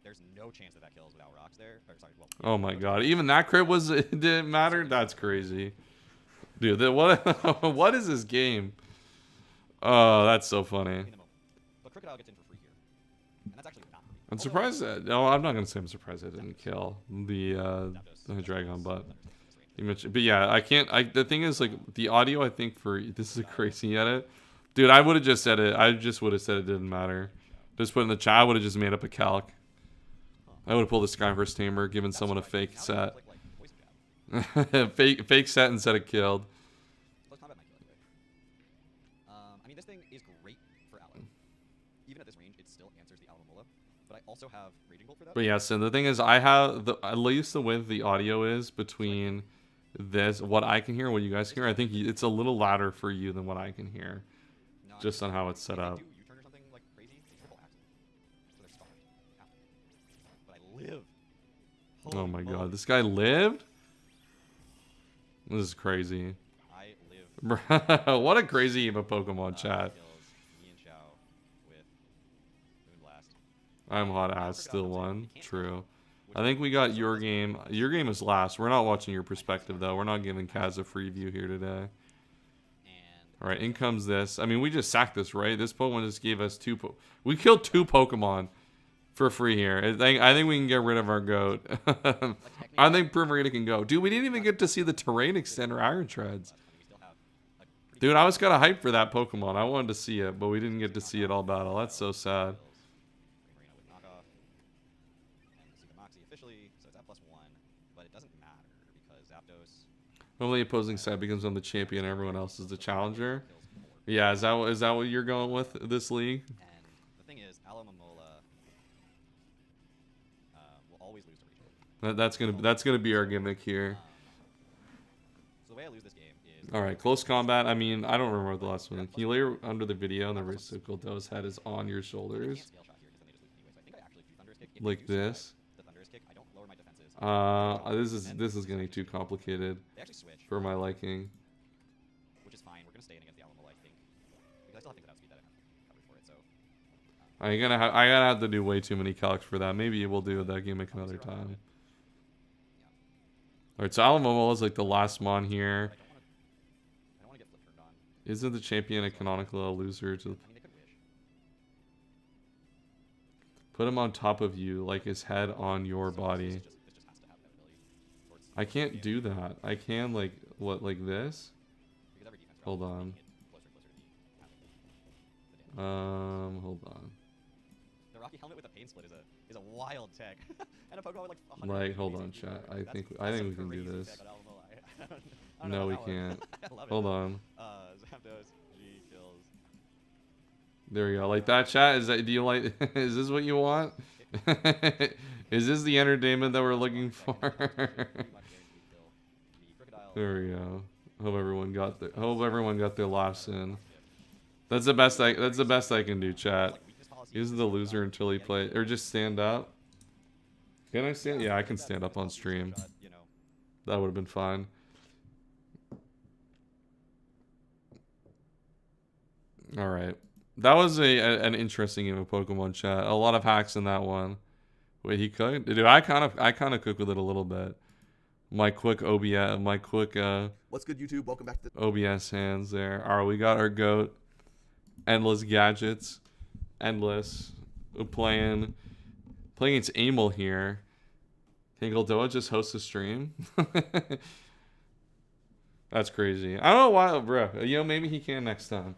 There's no chance that that kills without rocks there. Or sorry, well. Oh my god! Even that crit was it didn't matter. That's crazy, dude. What what is this game? Oh, that's so funny. Minimum. But Crocodile gets in for free here, and that's actually not free. I'm surprised that. No, I'm not gonna say I'm surprised I didn't kill the Dragon, but you mentioned. But yeah, I can't. The thing is, like, the audio. I think for this is a crazy edit, dude. I would have just said it. I just would have said it didn't matter. Just put in the chat. I would have just made up a calc. I would have pulled a Skyverse Tamer, given someone a fake set, fake set instead of killed. Close combat might kill anyway. I mean, this thing is great for Aloe. Even at this range, it still answers the Alomomola. But I also have Raging Bolt for that. But yes, and the thing is, I have at least the way that the audio is between this, what I can hear, and what you guys hear. I think it's a little louder for you than what I can hear, No, I just mean, on how it's set if they up. do U-turn or something like crazy, they triple axe. So they're starved. Ow. But I live. Oh Holy my moly. god, this guy lived? This is crazy. I live. What a crazy Eva Pokemon chat. Kills me and Xiao with Moonblast. I'm hot ass still won. True. I think we got your game. Your game is last. We're not watching your perspective though. We're not giving Kaz a free view here today. And Alright, in comes this. I mean, we just sacked this, right? This Pokemon just gave us we killed 2 Pokemon for free here. I think we can get rid of our goat. I think Primarina can go. Dude, we didn't even get to see the terrain extender Iron Treads. we still have a pretty Dude, I was kind of hyped for that Pokemon. I wanted to see it, but we didn't get to see it all battle. That's so sad. Primarina with knockoff. And see the Moxie officially, so it's at +1, but it doesn't matter because Zapdos Normally opposing side becomes on the champion, everyone else is the challenger. kills more. Yeah, is that what you're going with this league? And the thing is, Alomomola always lose to Rachel. That's gonna be our gimmick here. So the way I lose this game is. All right, close combat. I mean, I don't remember the last one. Can you lay under the video and the reciprocal dose head is on your I can't shoulders, scale shot here because then they just lose anyway. So I think I actually do Thunderous Kick. If they like do survive this? The Thunderous Kick, I don't lower my defenses. This is getting too complicated They actually switch. for my liking. Which is fine. We're gonna stay in against the Alamo, I think, because I still have things that outspeed that I have covered for it. So I gotta have to do way too many calcs for that. Maybe we'll do that gimmick another time. All right, so Alamomo is like the last mon here. I don't want to get flip turned on. Isn't the champion a canonical a loser to I mean, they could wish. put him on top of you, like his head on your body? This just has to have that ability. Or it's I can't do that. I can like what, like this? because every defense Hold round is on. making it closer and closer to the path of the damage. Hold on. The Rocky Helmet with a pain split is a wild tech. And a Pokemon with like 100 Like, hold on, amazing chat. moves. I That's think a we can do crazy this. tech on Alamo. I don't No, know we about that one. can't. I love it. Hold on. Zapdos, G kills. There you go. Like that, chat. Is that? Do you like? Is this what you want? Is this the entertainment that we're looking for? There we go. Hope everyone got their laughs in. That's the best I can do, chat. He's the loser until he plays, or just stand up. Can I stand? Yeah, I can stand up on stream. That would have been fine. All right, that was an interesting game of Pokemon, chat. A lot of hacks in that one. Wait, he cooked? Dude, I kind of cook with it a little bit. My quick OBS, What's good, YouTube? Welcome back to the OBS hands there. All right, we got our goat. Endless gadgets. Endless. We're playing against Amel here. Can Goldoa just host a stream? That's crazy. I don't know why, bro. You know, maybe he can next time.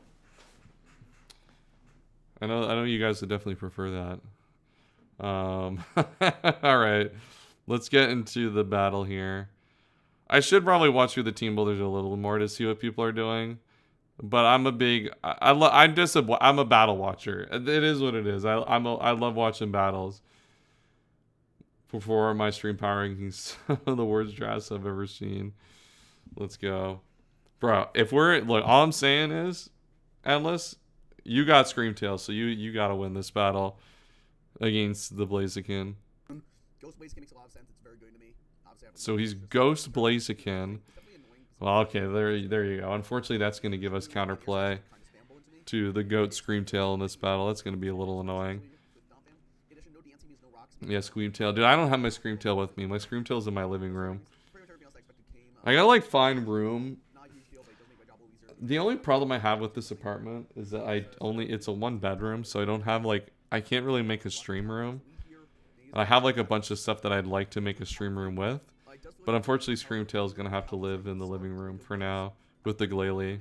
I know you guys would definitely prefer that. All right. Let's get into the battle here. I should probably watch through the team builders a little more to see what people are doing. But I'm a big I'm a battle watcher. It is what it is. I love watching battles. For my stream power rankings, the worst drafts I've ever seen. Let's go. Bro, all I'm saying is, Endless, you got Screamtail, so you gotta win this battle against the Blaziken. Ghost Blaziken makes a lot of sense. It's very good to me. So he's Ghost Blaziken. Well, okay, there you go. Unfortunately, that's going to give us counterplay to the Goat Screamtail in this battle. That's going to be a little annoying. Yeah, Screamtail. Dude, I don't have my Screamtail with me. My Screamtail's in my living room. I gotta, like, find room. The only problem I have with this apartment is that it's a one bedroom, so I don't have, like, I can't really make a stream room. And I have, like, a bunch of stuff that I'd like to make a stream room with. But unfortunately, Screamtail is going to have to live in the living room for now with the Glalie.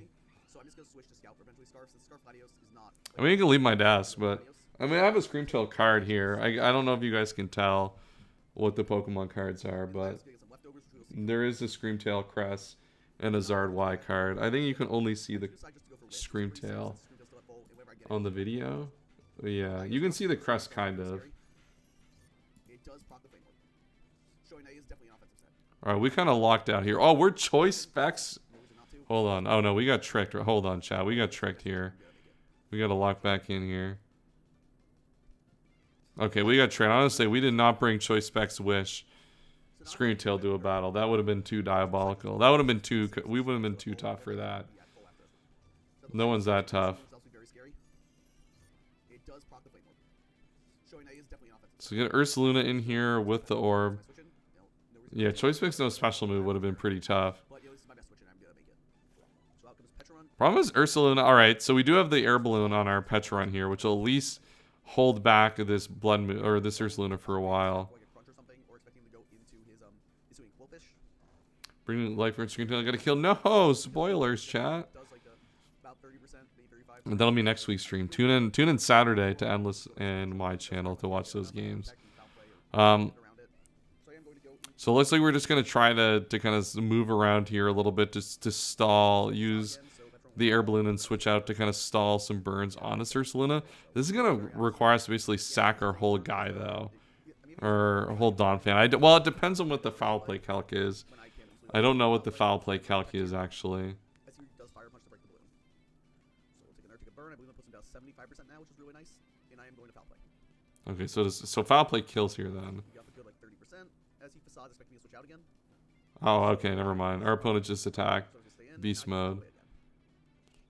I mean, you can leave my desk, but... I mean, I have a Screamtail card here. I don't know if you guys can tell what the Pokemon cards are, but... There is a Screamtail Crest and a Zard Y card. I think you can only see the Screamtail on the video. But yeah, you can see the crest, kind of. Alright, we kind of locked out here. Oh, we're Choice Specs. Hold on. Oh, no, we got tricked. Hold on, chat. We got tricked here. We got to lock back in here. Okay, we got tricked. Honestly, we did not bring Choice Specs Wish Screamtail to a battle. That would have been too diabolical. That would have been too... We would have been too tough for that. No one's that tough. So get Ursaluna in here with the orb. Yeah, Choice Specs no special move would have been pretty tough. Problem is Ursaluna... Alright, so we do have the air balloon on our Petron here, which will at least hold back this blood move, or this Ursaluna for a while. Bring life for Screamtail. Gotta kill. No! Spoilers, chat. And that'll be next week's stream. Tune in Saturday to Endless and my channel to watch those games. So it looks like we're just going to try to kind of move around here a little bit to stall, use the air balloon and switch out to kind of stall some burns on this Ursaluna. This is going to require us to basically sack our whole guy, though. Or hold Donphan. Well, it depends on what the foul play calc is. I don't know what the foul play calc is, actually. I see he does fire punch to break the balloon. So we'll take a nerf, take a burn. I believe that puts him down 75% now, which is really nice. And I am going to foul play. Okay, so foul play kills here then. We got the good like 30%. As he facades, expecting me to switch out again. Oh, okay, never mind. Our opponent just attacked. So I'm gonna stay in, Beast and I can mode. play again.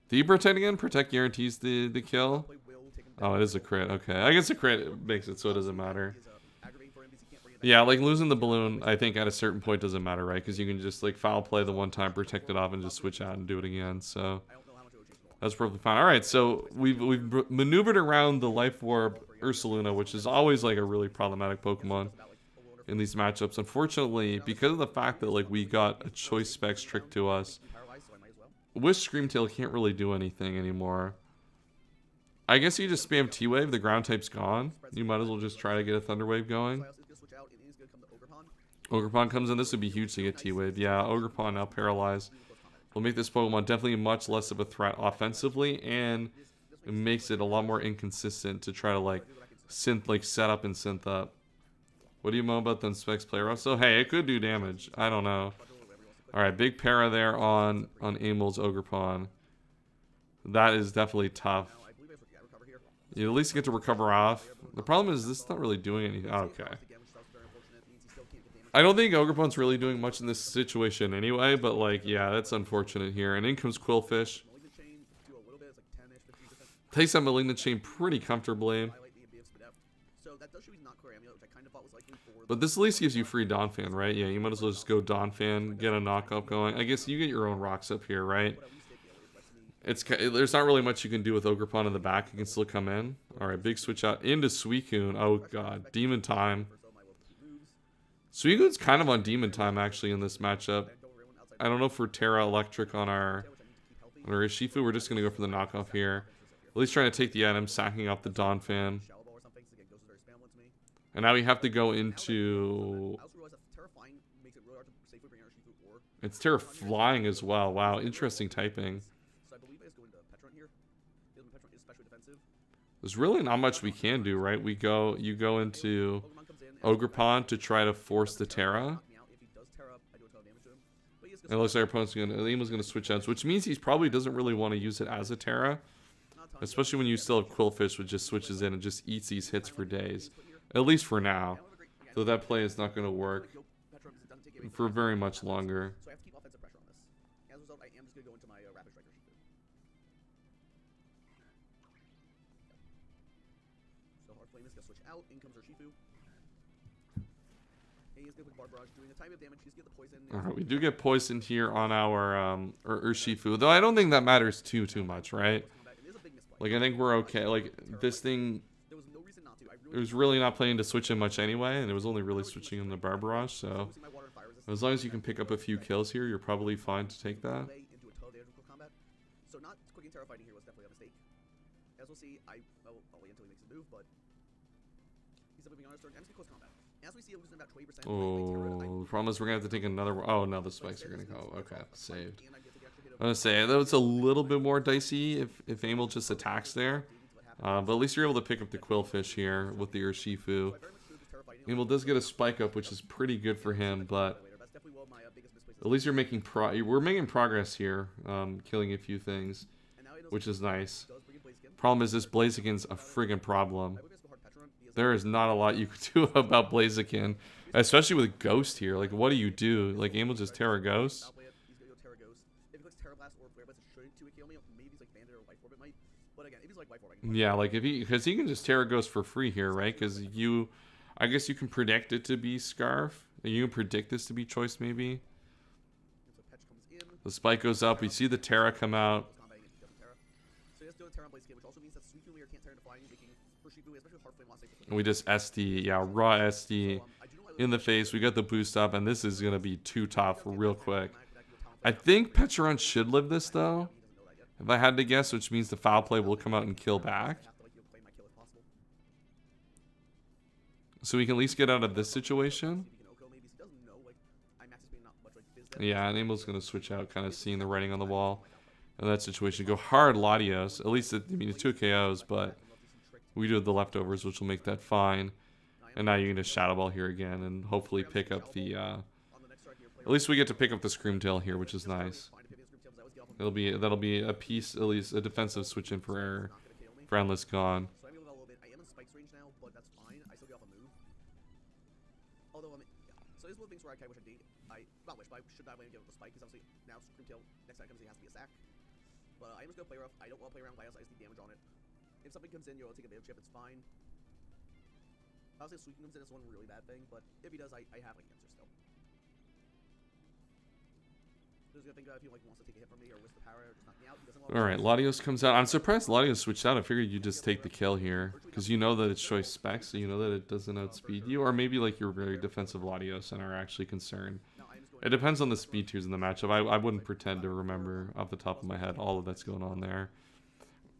Do you protect again? Protect guarantees the kill? Play will take him Oh, down. it is a crit. Okay, I guess a crit makes it so it doesn't matter. Is, aggravating for him because he can't bring it Yeah, like losing the balloon, I think at a certain point doesn't matter, right? Because you can just like foul play the one time, protect it off, and just switch out and do it again. So I don't know how much it would change the ball. that's perfectly fine. All right, so we've maneuvered around the Life Orb Ursaluna, which is always like a really problematic Pokemon in these matchups. Unfortunately, because of the fact that like we got a choice specs trick to us, Paralyzed, so I might as well. Wish Screamtail can't really do anything anymore. I guess you just spam T-Wave, the ground type's gone. You might as well just try to get a Thunder Wave going. Silas is gonna switch out, and he's gonna come to Ogerpon. Ogerpon comes in, this would be huge to get T-Wave. Yeah, Ogerpon now paralyzed. Will make this Pokemon definitely much less of a threat offensively, and it makes it a lot more inconsistent to try to like set up and synth up. What do you know about the Specs player? So hey, it could do damage. I don't know. Alright, big para there on Amel's Ogerpon. That is definitely tough. Now, I believe I have to recover here. You at least get to recover off. The problem is this is not really doing anything. Oh, okay. Again, which is also very unfortunate. Means he still can't get damage. I don't think Ogerpon's really doing much in this situation anyway, but like, yeah, that's unfortunate here. And in comes Quillfish. Malignant chain do a little bit. It's like 10-ish, 15%. Takes that Malignant Chain pretty comfortably. Highlight the Abyss Spadef. So that does show he's not clear amulet, which I kind of thought was likely for. But this at least gives you free Donphan, right? Yeah, you might as well just go Donphan, get a knockup going. I guess you get your own rocks up here, right? It's there's not really much you can do with Ogerpon in the back. It can still come in. All right, big switch out into Suicune. Oh god, Demon Time. Suicune's kind of on Demon Time actually in this matchup. I don't know for Terra Electric on our Urshifu. We're just gonna go for the knockoff here. At least trying to take the item, sacking off the Donphan. And now we have to go into. It's Terra Flying as well. Wow, interesting typing. So I believe I just go into Petron here. Petron is specially defensive. There's really not much we can do, right? You go into Pokemon comes in. Ogerpon to try to force the Terra. Knock me out. If he does Terra up, I do a ton of damage to him. But he is And it looks like our opponent's gonna switch out, which means he probably doesn't really want to use it as a Terra. Especially when you still have Quillfish, which just switches in and just eats these hits for days. At least for now. So that play is not gonna work for very much longer. So I have to keep offensive pressure on this. As a result, I am just going to go into my Rapid Striker Shifu. So Hard Flame is going to switch out. In comes Urshifu. And he's going to put Barb Barrage, doing a tiny bit of damage. He's going to get the poison. Alright, we do get poisoned here on our Urshifu, though I don't think that matters too much, right? It is a big misplay. Like I think we're okay. Like this thing, There was no reason not to. I it was really not planning to switch him much anyway, and it was only really switching him to Barbarage. So see my water and fire resistance. as long as you can pick up a few kills here, you're probably fine to take that. Into a ton of damage with combat. So not clicking Terra fighting here was definitely a mistake. As we'll see, I'll wait until he makes a move, but he's moving on his turn. I'm just going to close combat. As we see, it was about 20%. Oh, the problem is we're gonna have to take another one. Oh no, the spikes are gonna go. Okay, saved. And I get to get extra hit of I'm gonna say that it's a little bit more dicey if Amel just attacks there, but at least you're able to pick up the Quillfish here with the Urshifu. Amel does get a spike up, which is pretty good for him, but That's definitely one of my biggest misplaces. at least you're making we're making progress here, killing a few things, And now he knows which is nice. does bring in Blaziken. Problem is this Blaziken's a friggin' problem. I would just go hard Petron. He has There is not a lot you could do about Blaziken, especially with Ghost here. Like, what do you do? Like, Amel just Terra Ghost? outplay it. He's gonna go Terra Ghost. If he clicks Terra Blast or Flare Blast, it shouldn't 2 kill me. Maybe he's like Bandit or Life Orb, it might. But again, if he's like Life Orb, I can Yeah, like because he can just Terra Ghost for free here, right? Because I guess you can predict it to be Scarf. You can predict this to be Choice, maybe. so Petch comes in. The spike goes up. We see the Terra come out. Combat against double Terra. So he has to do a Terra on Blaziken, which also means that Suicune Leader can't Terra into Flying, making Urshifu, especially with Hard Flame, lost And we just SD, yeah, raw SD in the face. We got the boost up, and this is gonna be too tough real quick. I think Petron should live this though, if I had to guess, which means the foul play will come out and kill back. So we can at least get out of this situation. Yeah, and Amel's gonna switch out, kind of seeing the writing on the wall in that situation. Go hard Latios. At least, it's 2 KOs, but we do have the leftovers, which will make that fine. And now you can just Shadow Ball here again and hopefully pick up the, at least we get to pick up the Screamtail here, which is nice. That'll be a piece, at least a defensive switch in for error. For Endless gone. So I'm able to a little bit. I am in spikes range now, but that's fine. I still get off a move. Although, yeah. So there's one of the things where I kind of wish not wish, but I should dive away and give up the spike, because obviously now Screamtail, next time comes in, has to be a sack. But I am just going to play rough. I don't want to play around Gladius, I just need damage on it. If something comes in, you'll take advantage of it, it's fine. Obviously, if Suicune comes in, it's one really bad thing, but if he does, I have like answer still. Just gonna think about if he like wants to take a hit from me or risk the power or just knock me out. He doesn't want to. Alright, Latios comes out. I'm surprised Latios switched out. I figured you just take the kill here. Because you know that it's choice specs, so you know that it doesn't outspeed you. Or maybe like you're very defensive Latios and are actually concerned. It depends on the speed tiers in the matchup. I wouldn't pretend to remember off the top of my head all of that's going on there.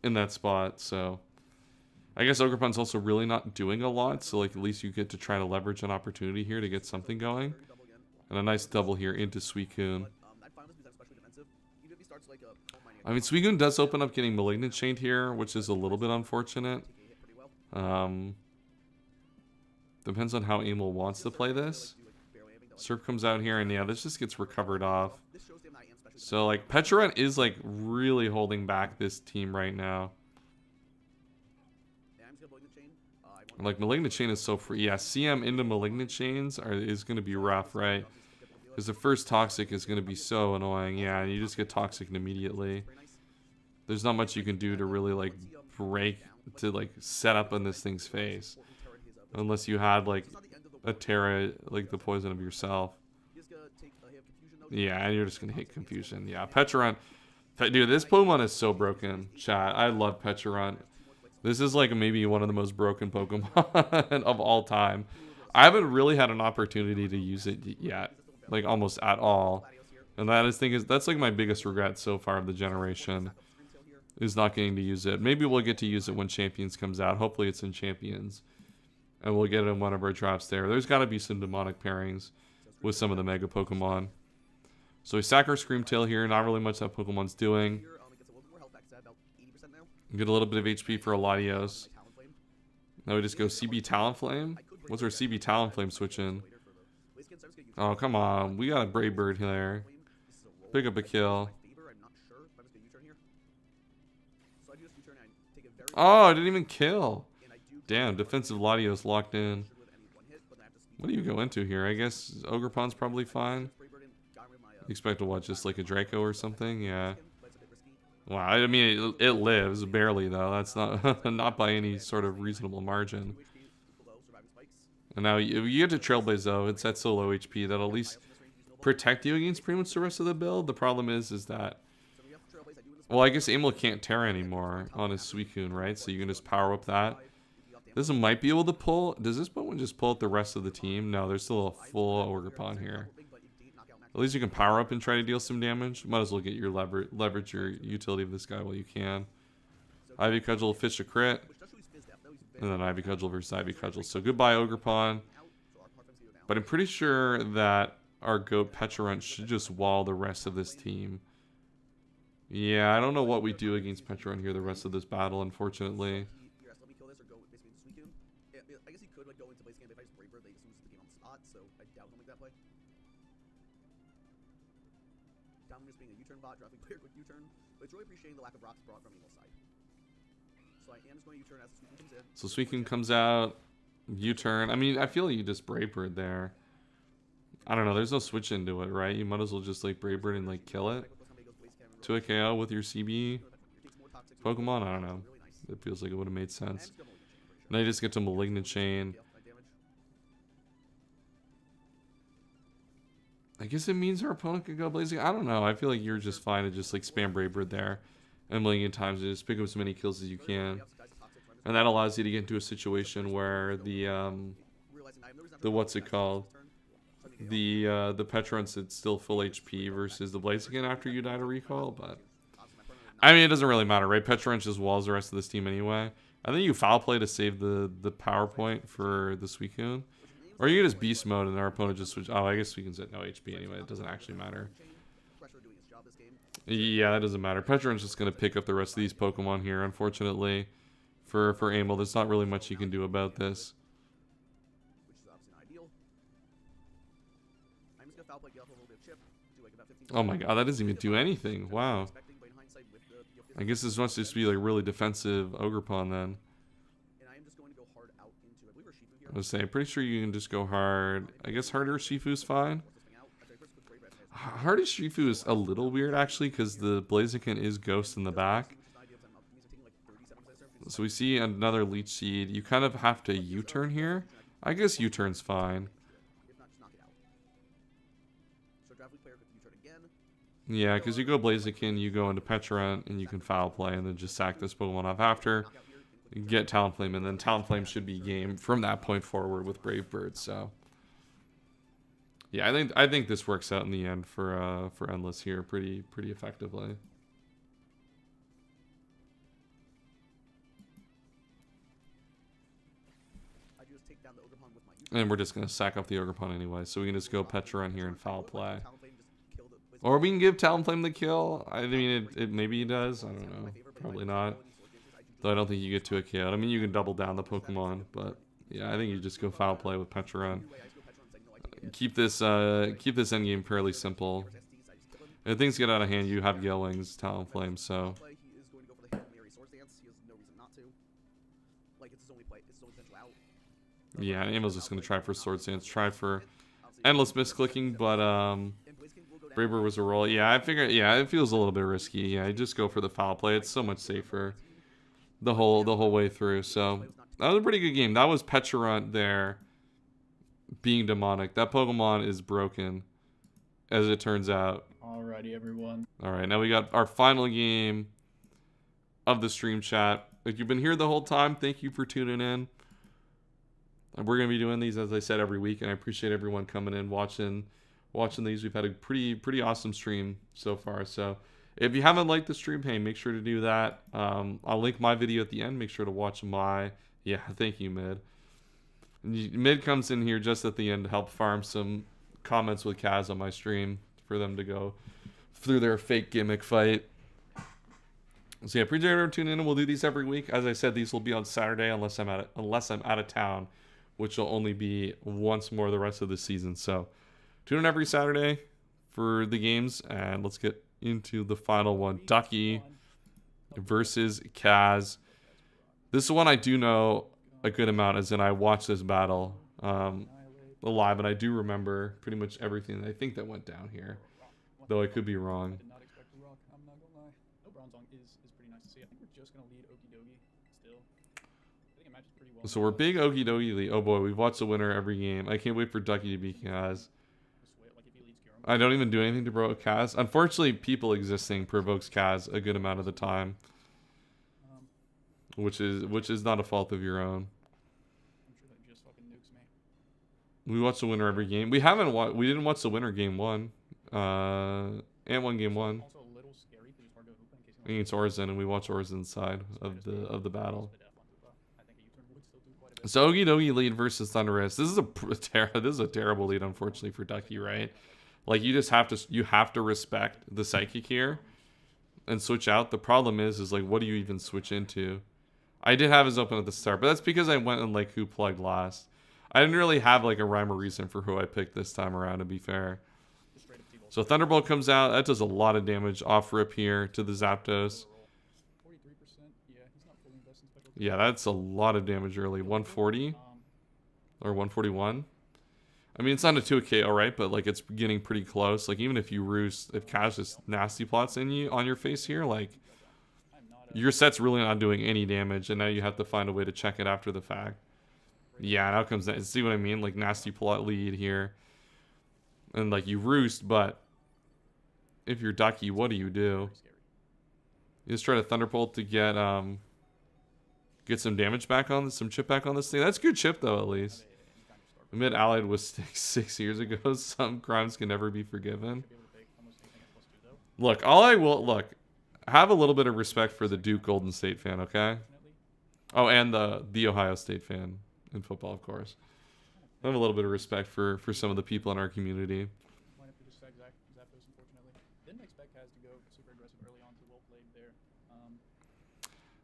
In that spot, so... I guess Ogerpon's also really not doing a lot, so like at least you get to try to leverage an opportunity here to get something going. And a nice double here into Suicune. I mean, Suicune does open up getting Malignant Chained here, which is a little bit unfortunate. Depends on how Emil wants to play this. Serp comes out here, and yeah, this just gets recovered off. So, like, Pecharunt is, like, really holding back this team right now. Like, Malignant Chain is so free. Yeah, CM into Malignant Chains is going to be rough, right? Because the first Toxic is going to be so annoying. Yeah, and you just get Toxic immediately. There's not much you can do to really, like, set up on this thing's face. Unless you had, like, a Terra, like, the poison of yourself. Yeah, and you're just going to hit Confusion. Yeah, Pecharunt. Dude, this Pokemon is so broken, chat. I love Pecharunt. This is, like, maybe one of the most broken Pokemon of all time. I haven't really had an opportunity to use it yet. Like, almost at all. And that's, like, my biggest regret so far of the generation. Is not getting to use it. Maybe we'll get to use it when Champions comes out. Hopefully it's in Champions. And we'll get it in one of our drops there. There's got to be some demonic pairings with some of the Mega Pokemon. So we sack our Screamtail here. Not really much that Pokemon's doing. Get a little bit of HP for a Latios. Now we just go CB Talonflame. What's our CB Talonflame switch in? Oh, come on. We got a Brave Bird there. Pick up a kill. Oh, I didn't even kill. Damn, defensive Latios locked in. What do you go into here? I guess Ogerpon's probably fine. You expect to watch just like a Draco or something? Yeah. Wow, I mean, it lives barely though. That's not not by any sort of reasonable margin. And now you get to Trailblaze though. It's at so low HP that'll at least protect you against pretty much the rest of the build. The problem is that, well, I guess Emil can't Terra anymore on his Suicune, right? So you can just power up that. This might be able to pull. Does this Pokemon just pull out the rest of the team? No, there's still a full Ogerpon here. At least you can power up and try to deal some damage. Might as well get your leverage your utility of this guy while you can. Ivy Cudgel, fish a crit. And then Ivy Cudgel versus Ivy Cudgel. So goodbye, Ogerpon. But I'm pretty sure that our GOAT Pecharunt should just wall the rest of this team. Yeah, I don't know what we do against Pecharunt here the rest of this battle, unfortunately. I guess he could like go into place again, but if I just Brave Bird, they just lose the game on the spot, so I doubt he'll make that play. Down just being a U-turn bot, dropping clear quick U-turn, but it's really appreciating the lack of rocks brought from Emil's side. So I am just going to U-turn as Suicune comes in. So Suicune comes out, U-turn. I mean, I feel like you just Brave Bird there. I don't know, there's no switch into it, right? You might as well just like Brave Bird and like kill it. To a KO with your CB Pokemon? I don't know. It feels like it would have made sense. Now you just get to Malignant Chain. I guess it means our opponent could go Blazing. I don't know. I feel like you're just fine to just like spam Brave Bird there a million times and just pick up as many kills as you can. And that allows you to get into a situation where the what's it called? The Pecharunt's at still full HP versus the Blaziken after you die to recall, but I mean it doesn't really matter, right? Pecharunt just walls the rest of this team anyway. I think you foul play to save the PowerPoint for the Suicune. Or you can just beast mode and our opponent just switch. Oh, I guess Suicune's at no HP anyway. It doesn't actually matter. Yeah, that doesn't matter. Pecharunt's just going to pick up the rest of these Pokemon here, unfortunately. For Emil, there's not really much you can do about this. just gonna foul play, get off a little bit of chip, do like about 15. Oh my god, that doesn't even do anything. Wow. I guess this must just be like really defensive Ogerpon then. And I am just going to go hard out into, I believe we're Shifu here. I was saying, pretty sure you can just go hard. I guess harder Shifu's fine. Harder Shifu is a little weird actually, because the Blaziken is Ghost in the back. So we see another Leech Seed. You kind of have to U-turn here. I guess U-turn's fine. Yeah, because you go Blaziken, you go into Pecharunt, and you can foul play, and then just sack this Pokemon off after. You get Talonflame, and then Talonflame should be game from that point forward with Brave Bird. So, yeah, I think this works out in the end for Endless here pretty effectively. And we're just gonna sack off the Ogerpon anyway, so we can just go Pecharunt here and foul play. Or we can give Talonflame the kill. I mean, it maybe he does. I don't know. Probably not. Though I don't think you get to a KO. I mean, you can double down the Pokemon, but yeah, I think you just go foul play with Pecharunt. Keep this endgame fairly simple. If things get out of hand, you have Gale Wings, Talonflame, so. Yeah, Amo's just gonna try for Swords Dance, try for Endless misclicking, but Braver was a roll. Yeah, I figured. Yeah, it feels a little bit risky. Yeah, I just go for the foul play. It's so much safer the whole way through. So that was a pretty good game. That was Pecharunt there being demonic. That Pokemon is broken, as it turns out. Alrighty, everyone. All right, now we got our final game of the stream chat. If you've been here the whole time, thank you for tuning in. We're going to be doing these, as I said, every week, and I appreciate everyone coming in, watching these. We've had a pretty awesome stream so far. So if you haven't liked the stream, hey, make sure to do that. I'll link my video at the end. Make sure to watch my... Yeah, thank you, Mid. Mid comes in here just at the end to help farm some comments with Kaz on my stream for them to go through their fake gimmick fight. So yeah, appreciate everyone tuning in, and we'll do these every week. As I said, these will be on Saturday unless I'm out of town, which will only be once more the rest of the season. So tune in every Saturday for the games, and let's get into the final one. Ducky versus Kaz. This is one I do know a good amount, as in I watched this battle live, and I do remember pretty much everything I think that went down here, though I could be wrong. Did not expect to rock. I'm not gonna lie. No, Bronzong is pretty nice to see. I think we're just gonna lead Okidogi still. I think it matches pretty well. So we're big Okidogi lead. Oh boy, we've watched the winner every game. I can't wait for Ducky to beat Kaz. I don't even do anything to provoke Kaz. Unfortunately, people existing provokes Kaz a good amount of the time, which is not a fault of your own. I'm sure that just fucking nukes me. We watch the winner every game. We didn't watch the winner game one. And one game one. Also a little scary because it's hard to hoop in case you Against Orzen, and we watch Orzen's side of the battle. I think a U-turn would still do quite a bit. So Okidogi lead versus Thundurus. This is a terrible lead, unfortunately, for Ducky, right? Like, you have to respect the Psychic here and switch out. The problem is like, what do you even switch into? I did have his open at the start, but that's because I went and like who plugged last. I didn't really have like a rhyme or reason for who I picked this time around, to be fair. So Thunderbolt comes out. That does a lot of damage off rip here to the Zapdos. 43%. Yeah, he's not fully invested in special. Yeah, that's a lot of damage early. 140 or 141. I mean, it's not a 2K, all right, but like it's getting pretty close. Like, even if you roost, if Cash just nasty plots on your face here, like your set's really not doing any damage, and now you have to find a way to check it after the fact. Yeah, now comes that. See what I mean? Like, nasty plot lead here. And like you roost, but if you're Ducky, what do? You just try to Thunderbolt to get some damage back on this, some chip back on this thing. That's good chip though, at least. Mid allied was 6 years ago. Some crimes can never be forgiven. Look, have a little bit of respect for the Duke Golden State fan, okay? Oh, and the Ohio State fan in football, of course. I have a little bit of respect for some of the people in our community. Might have to just sack Zapdos, unfortunately. Didn't expect Kaz to go super aggressive early on, so well played there.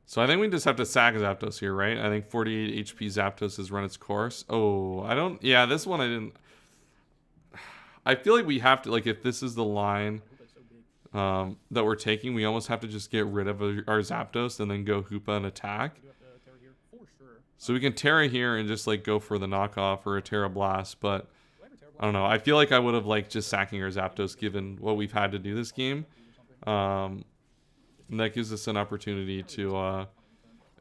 So I think we just have to sack Zapdos here, right? I think 48 HP Zapdos has run its course. Oh, I don't... Yeah, this one I didn't... I feel like we have to, like, if this is the line Hoopa's so big. that we're taking, we almost have to just get rid of our Zapdos and then go Hoopa and attack. We do have to Terra here for sure. So we can Terra here and just, like, go for the knockoff or a Terra Blast, but Do I have a Terra I don't know. I feel like I would have liked just sacking our Zapdos given what we've had to do this game. And that gives us an opportunity to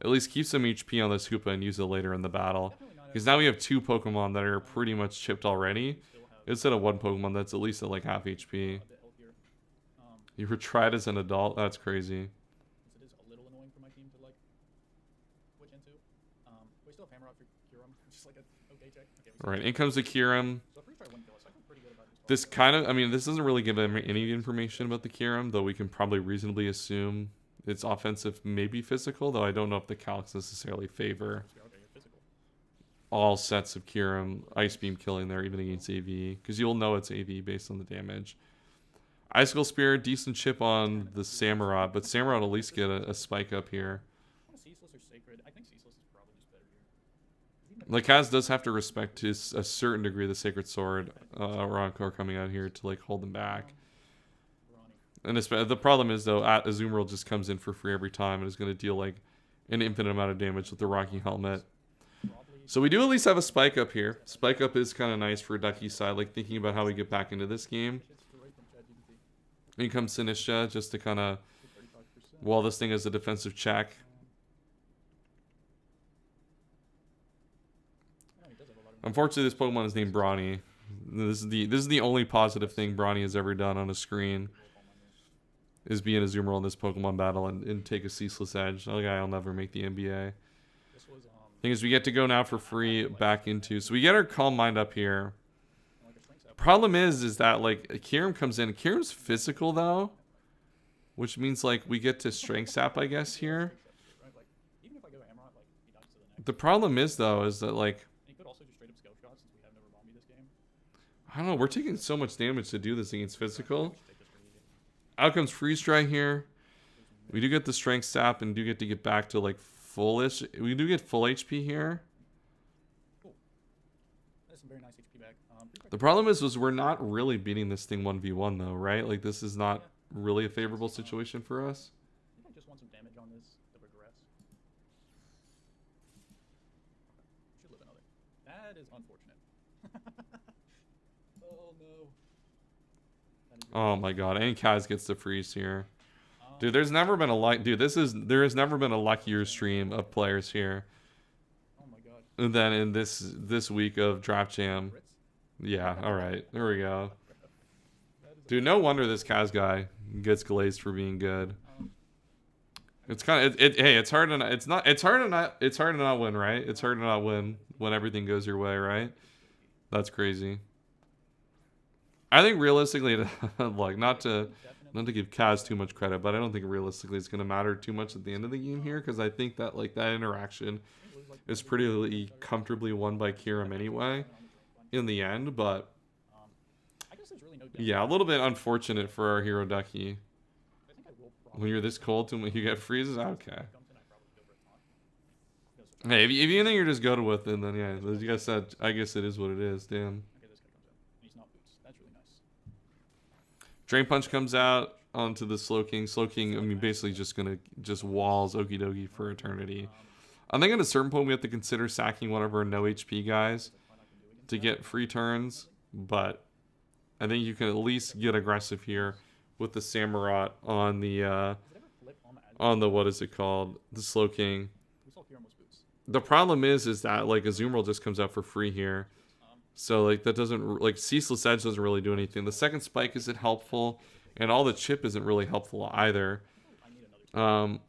at least keep some HP on this Hoopa and use it later in the battle. Because now we have 2 Pokemon that are pretty much chipped already, instead of 1 Pokemon that's at least at like half HP. a bit healthier. You were tried as an adult? That's crazy. Since it is a little annoying for my team to like switch into. We still have Hammerot for Kyurem, which is like a okay check. Okay, we Alright, in comes the Kyurem. So free try wouldn't kill us. I feel pretty good about this. This kind of, I mean, this doesn't really give them any information about the Kyurem, though we can probably reasonably assume it's offensive, maybe physical, though I don't know if the calcs necessarily favor Okay, you're physical. all sets of Kyurem Ice Beam killing there, even against AV, because you'll know it's AV based on the damage. Icicle Spear, decent chip on the Samurott, but Samurott at least get a spike up here. I want Ceaseless or Sacred. I think Ceaseless is probably just better here. Like, Kaz does have to respect to a certain degree the Sacred Sword, Rancor coming out here to, like, hold them back. And the problem is, though, Azumarill just comes in for free every time and is going to deal, like, an infinite amount of damage with the Rocky Helmet. So we do at least have a Spike Up here. Spike Up is kind of nice for Ducky's side, like, thinking about how we get back into this game. In comes Sinistcha, just to kind of wall this thing as a defensive check. Unfortunately, this Pokemon is named Brawny. This is the only positive thing Brawny has ever done on a screen, is be in a Azumarill in this Pokemon battle and take a Ceaseless Edge. That guy will never make the NBA. Thing is, we get to go now for free back into... So we get our Calm Mind up here. Problem is that, like, Kyurem comes in. Kyurem's physical, though. Which means, like, we get to Strength Sap, I guess, here. The problem is, though, is that, like... I don't know, we're taking so much damage to do this against physical. Out comes Freeze Dry here. We do get the Strength Sap and do get to get back to, like, fullish. We do get full HP here. The problem is we're not really beating this thing 1v1, though, right? Like, this is not really a favorable situation for us. I think I just want some damage on this to progress. Should live another. That is unfortunate. Oh no. Oh my god, and Kaz gets the freeze here. Dude, there's never been a there has never been a luckier stream of players here Oh my god. than in this week of Draft Jam. Yeah, alright. There we go. Dude, no wonder this Kaz guy gets glazed for being good. It's kind of hey, it's hard to not win, right? It's hard to not win when everything goes your way, right? That's crazy. I think realistically, like, not to give Kaz too much credit, but I don't think realistically it's going to matter too much at the end of the game here, because I think that, like, that interaction is pretty comfortably won by Kyurem anyway in the end, but yeah, a little bit unfortunate for our hero Ducky. When you're this cold to when you get freezes, okay. Hey, if you think you're just good with it, then yeah, as you guys said, I guess it is what it is. Damn. Drain Punch comes out onto the Slowking. Slowking, I mean, basically just walls Okidogi for eternity. I think at a certain point we have to consider sacking one of our no HP guys to get free turns, but I think you can at least get aggressive here with the Samurott on the what is it called? The Slowking. The problem is that, like, Azumarill just comes out for free here. So, like, that doesn't, like, Ceaseless Edge doesn't really do anything. The second spike isn't helpful, and all the chip isn't really helpful either. Like,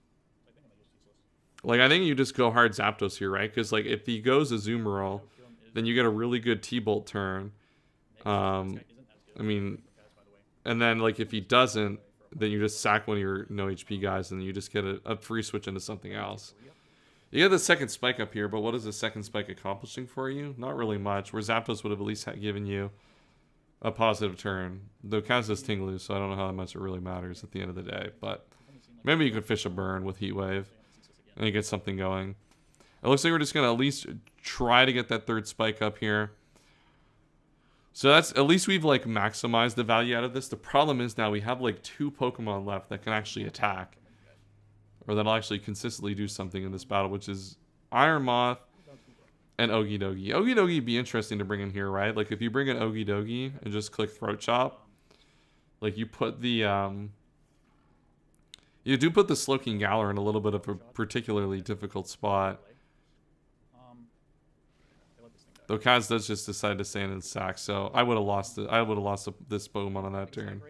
I think you just go hard Zapdos here, right? Because, like, if he goes Azumarill, then you get a really good T-Bolt turn. I mean, and then, like, if he doesn't, then you just sack one of your no HP guys, and you just get a free switch into something else. You get the second spike up here, but what is the second spike accomplishing for you? Not really much, where Zapdos would have at least given you a positive turn. Though Kaz is Tinglu, so I don't know how much it really matters at the end of the day. But maybe you could fish a burn with Heat Wave and get something going. It looks like we're just going to at least try to get that third spike up here. So that's, at least we've like maximized the value out of this. The problem is now we have like 2 Pokemon left that can actually attack. Or that'll actually consistently do something in this battle, which is Iron Moth and Okidogi. Okidogi would be interesting to bring in here, right? Like if you bring in Okidogi and just click Throat Chop, like you put the you do put the Slowking Galar in a little bit of a particularly difficult spot. Though Kaz does just decide to stand in sack, so I would have lost it. I would have lost this Pokemon on that turn.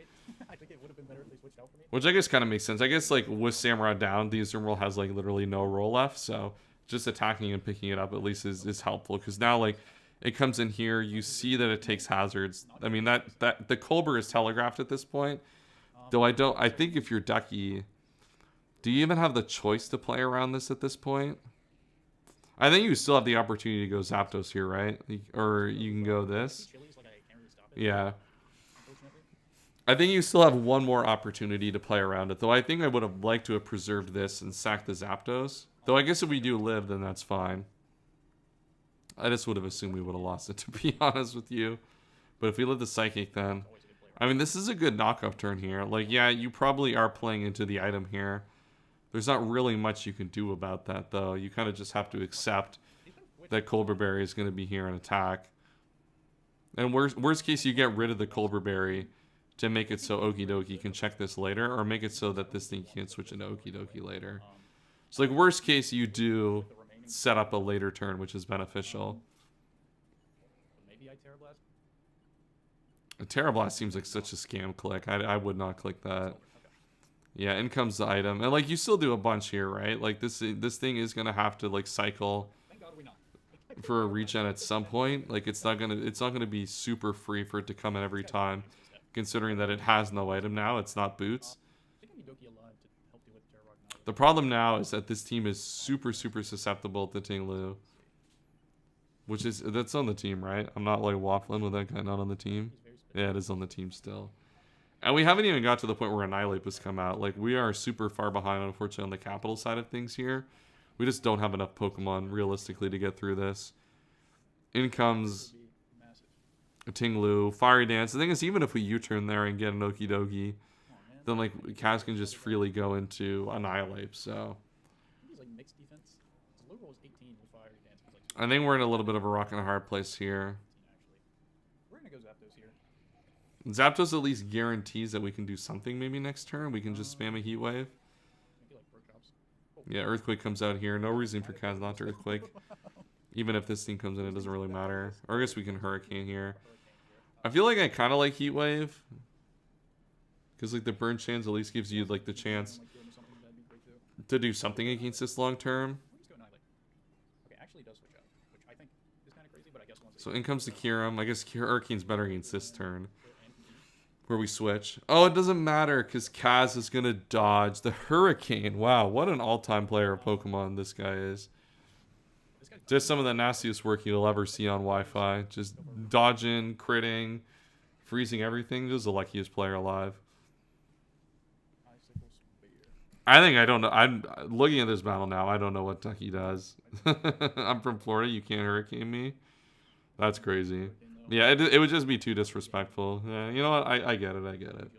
I think it would have been better if they switched out for me. Which I guess kind of makes sense. I guess like with Samurott down, the Azumarill has like literally no roll left, so just attacking and picking it up at least is helpful. Because now like it comes in here, you see that it takes hazards. I mean that the Colbur is telegraphed at this point. Though I think if you're Ducky, do you even have the choice to play around this at this point? I think you still have the opportunity to go Zapdos here, right? Or you can go this. Yeah. I think you still have one more opportunity to play around it, though I think I would have liked to have preserved this and sacked the Zapdos. Though I guess if we do live, then that's fine. I just would have assumed we would have lost it, to be honest with you. But if we live the Psychic, then... I mean, this is a good knockoff turn here. Like, yeah, you probably are playing into the item here. There's not really much you can do about that, though. You kind of just have to accept that Colbur Berry is going to be here and attack. And worst case, you get rid of the Colbur Berry to make it so Okidogi can check this later, or make it so that this thing can't switch into Okidogi later. So, like, worst case, you do set up a later turn, which is beneficial. Maybe I Terra Blast. A Terra Blast seems like such a scam click. I would not click that. Yeah, in comes the item. And, like, you still do a bunch here, right? Like, this thing is going to have to, like, cycle for a regen at some point. Like, it's not gonna be super free for it to come in every time, considering that it has no item now. It's not boots. The problem now is that this team is super susceptible to Tinglu. That's on the team, right? I'm not, like, waffling with that guy not on the team. Yeah, it is on the team still. And we haven't even got to the point where Annihilate has come out. Like, we are super far behind, unfortunately, on the capital side of things here. We just don't have enough Pokemon, realistically, to get through this. In comes a Tinglu, Fiery Dance. The thing is, even if we U-turn there and get an Okidogi, then, like, Kaz can just freely go into Annihilate, so... I think we're in a little bit of a rock and a hard place here. We're gonna go Zapdos here. Zapdos at least guarantees that we can do something maybe next turn. We can just spam a Heat Wave. Yeah, Earthquake comes out here. No reason for Kaz not to Earthquake. Even if this thing comes in, it doesn't really matter. Or I guess we can Hurricane here. I feel like I kind of like Heat Wave. Because, like, the Burn Chance at least gives you, like, the chance to do something against this long term. So in comes the Kyurem. I guess Hurricane's better against this turn. Where we switch. Oh, it doesn't matter because Kaz is going to dodge the Hurricane. Wow, what an all-time player of Pokemon this guy is. Just some of the nastiest work you'll ever see on Wi-Fi. Just dodging, critting, freezing everything. Just the luckiest player alive. I think I don't know. I'm looking at this battle now. I don't know what Ducky does. I'm from Florida. You can't Hurricane me. That's crazy. Yeah, it would just be too disrespectful. Yeah, you know what? I get it. I get it.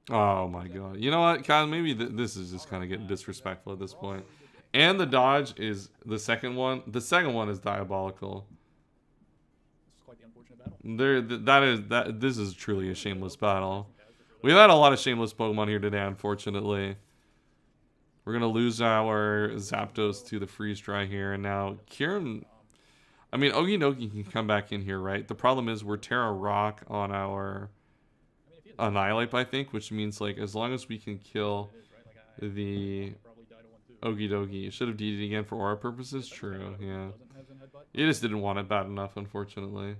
Oh my god. You know what, Kyle? Maybe this is just kind of getting disrespectful at this point. And the dodge is the second one. The second one is diabolical. This is truly a shameless battle. We've had a lot of shameless Pokemon here today, unfortunately. We're going to lose our Zapdos to the Freeze Dry here. And now Kyurem... I mean, Okidogi can come back in here, right? The problem is we're Terra Rock on our Annihilate, I think. Which means, like, as long as we can kill the Okidogi. It should have DD'd again for aura purposes. True, yeah. You just didn't want it bad enough, unfortunately.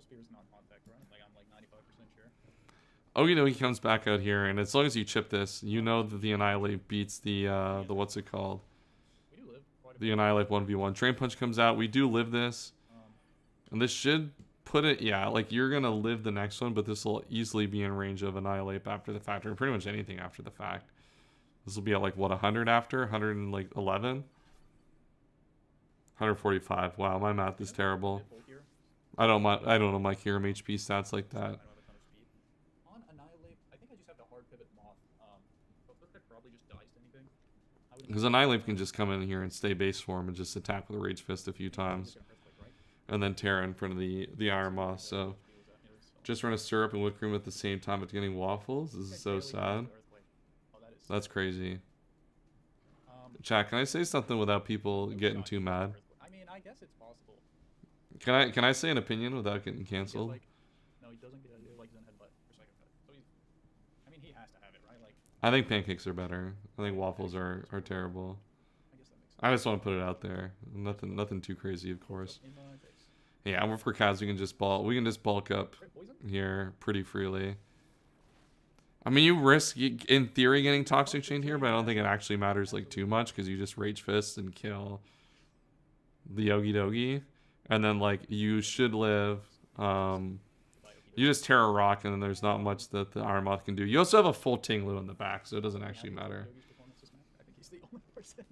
Spear's non-contact, right? Like, I'm like 95% sure. Okidogi comes back out here, and as long as you chip this, you know that the Annihilate beats the what's it called? We do live quite a the Annihilate 1v1. Drain Punch comes out. We do live this. And this should put it, yeah, like you're going to live the next one, but this will easily be in range of Annihilate after the fact, or pretty much anything after the fact. This will be at like what, 100 after 111, 145. Wow, my math is terrible. Full here. I don't know my Kyurem HP stats like I that. don't have a ton of speed. On Annihilate, I think I just have the hard pivot Moth. But this could probably just dice anything. I would Because Annihilate can just come in here and stay base form and just attack with a Rage Fist a few times, and then Terra in front of the Iron Moth. So just run a syrup and whipped cream at the same time, but getting waffles. This is so sad. That's crazy. Chat, can I say something without people getting too mad? I mean, I guess it's possible. Can I say an opinion without getting canceled? Like, no, he doesn't get like Zen headbutt for second cut. So he's, I mean, he has to have it, right? Like, I think pancakes are better. I think waffles are terrible. I guess that makes sense. I just want to put it out there. Nothing too crazy, of course. In my face. Yeah, we're for Kaz. We can just bulk up Right, poison? here pretty freely. I mean, you risk in theory getting Toxic Chain here, but I don't think it actually matters like too much because you just Rage Fist and kill the Yogi Dogi, and then like you should live. You just Terra Rock, and then there's not much that the Iron Moth can do. You also have a full Tinglu in the back, so it doesn't actually matter. Yogi's performance is mad. I think he's the only person.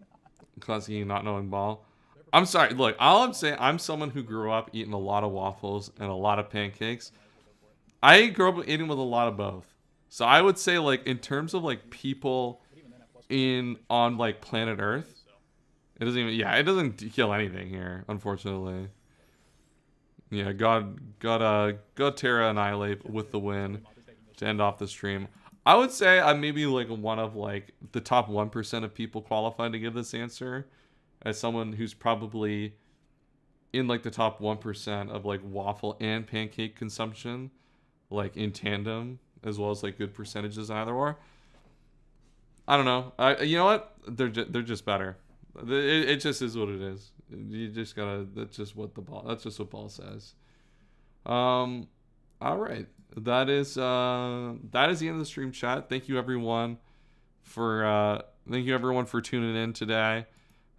Classic not knowing ball. I'm sorry. Look, all I'm saying, I'm someone who grew up eating a lot of waffles and a lot of pancakes. I grew up eating with a lot of both. So I would say, like, in terms of like people on like planet Earth, it doesn't even. Yeah, it doesn't kill anything here, unfortunately. Yeah, God Terra Annihilate with the win to end off the stream. I would say I'm maybe like one of like the top 1% of people qualified to give this answer, as someone who's probably in like the top 1% of like waffle and pancake consumption, like in tandem, as well as like good percentages either or. I don't know. You know what? They're just better. It just is what it is. You just gotta. That's just what ball says. All right. That is the end of the stream, chat. Thank you everyone for tuning in today.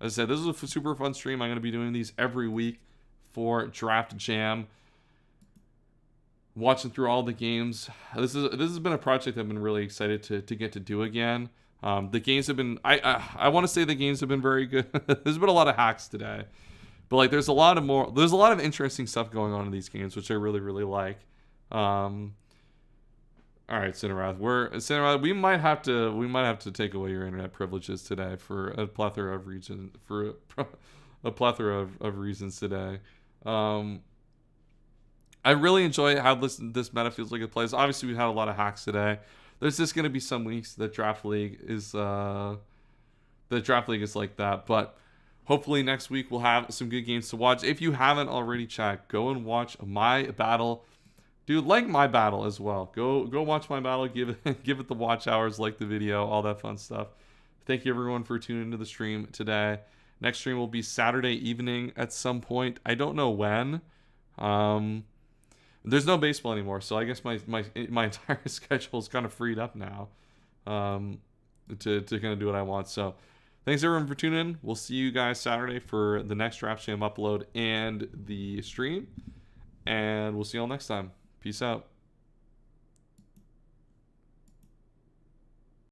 As I said, this is a super fun stream. I'm going to be doing these every week for Draft Jam. Watching through all the games. This has been a project I've been really excited to get to do again. The games have been I want to say the games have been very good. There's been a lot of hacks today. But like there's a lot of interesting stuff going on in these games, which I really, really like. All right, Cinerath, we might have to take away your internet privileges today for a plethora of reasons today. I really enjoy how this meta feels like it plays. Obviously, we've had a lot of hacks today. There's just going to be some weeks that Draft League is like that, but hopefully next week we'll have some good games to watch. If you haven't already, chat, go and watch my battle. Dude, like my battle as well. Go watch my battle. Give it the watch hours, like the video, all that fun stuff. Thank you everyone for tuning into the stream today. Next stream will be Saturday evening at some point. I don't know when. There's no baseball anymore, so I guess my entire schedule is kind of freed up now to kind of do what I want. So thanks everyone for tuning in. We'll see you guys Saturday for the next Draft Jam upload and the stream. And we'll see you all next time. Peace out.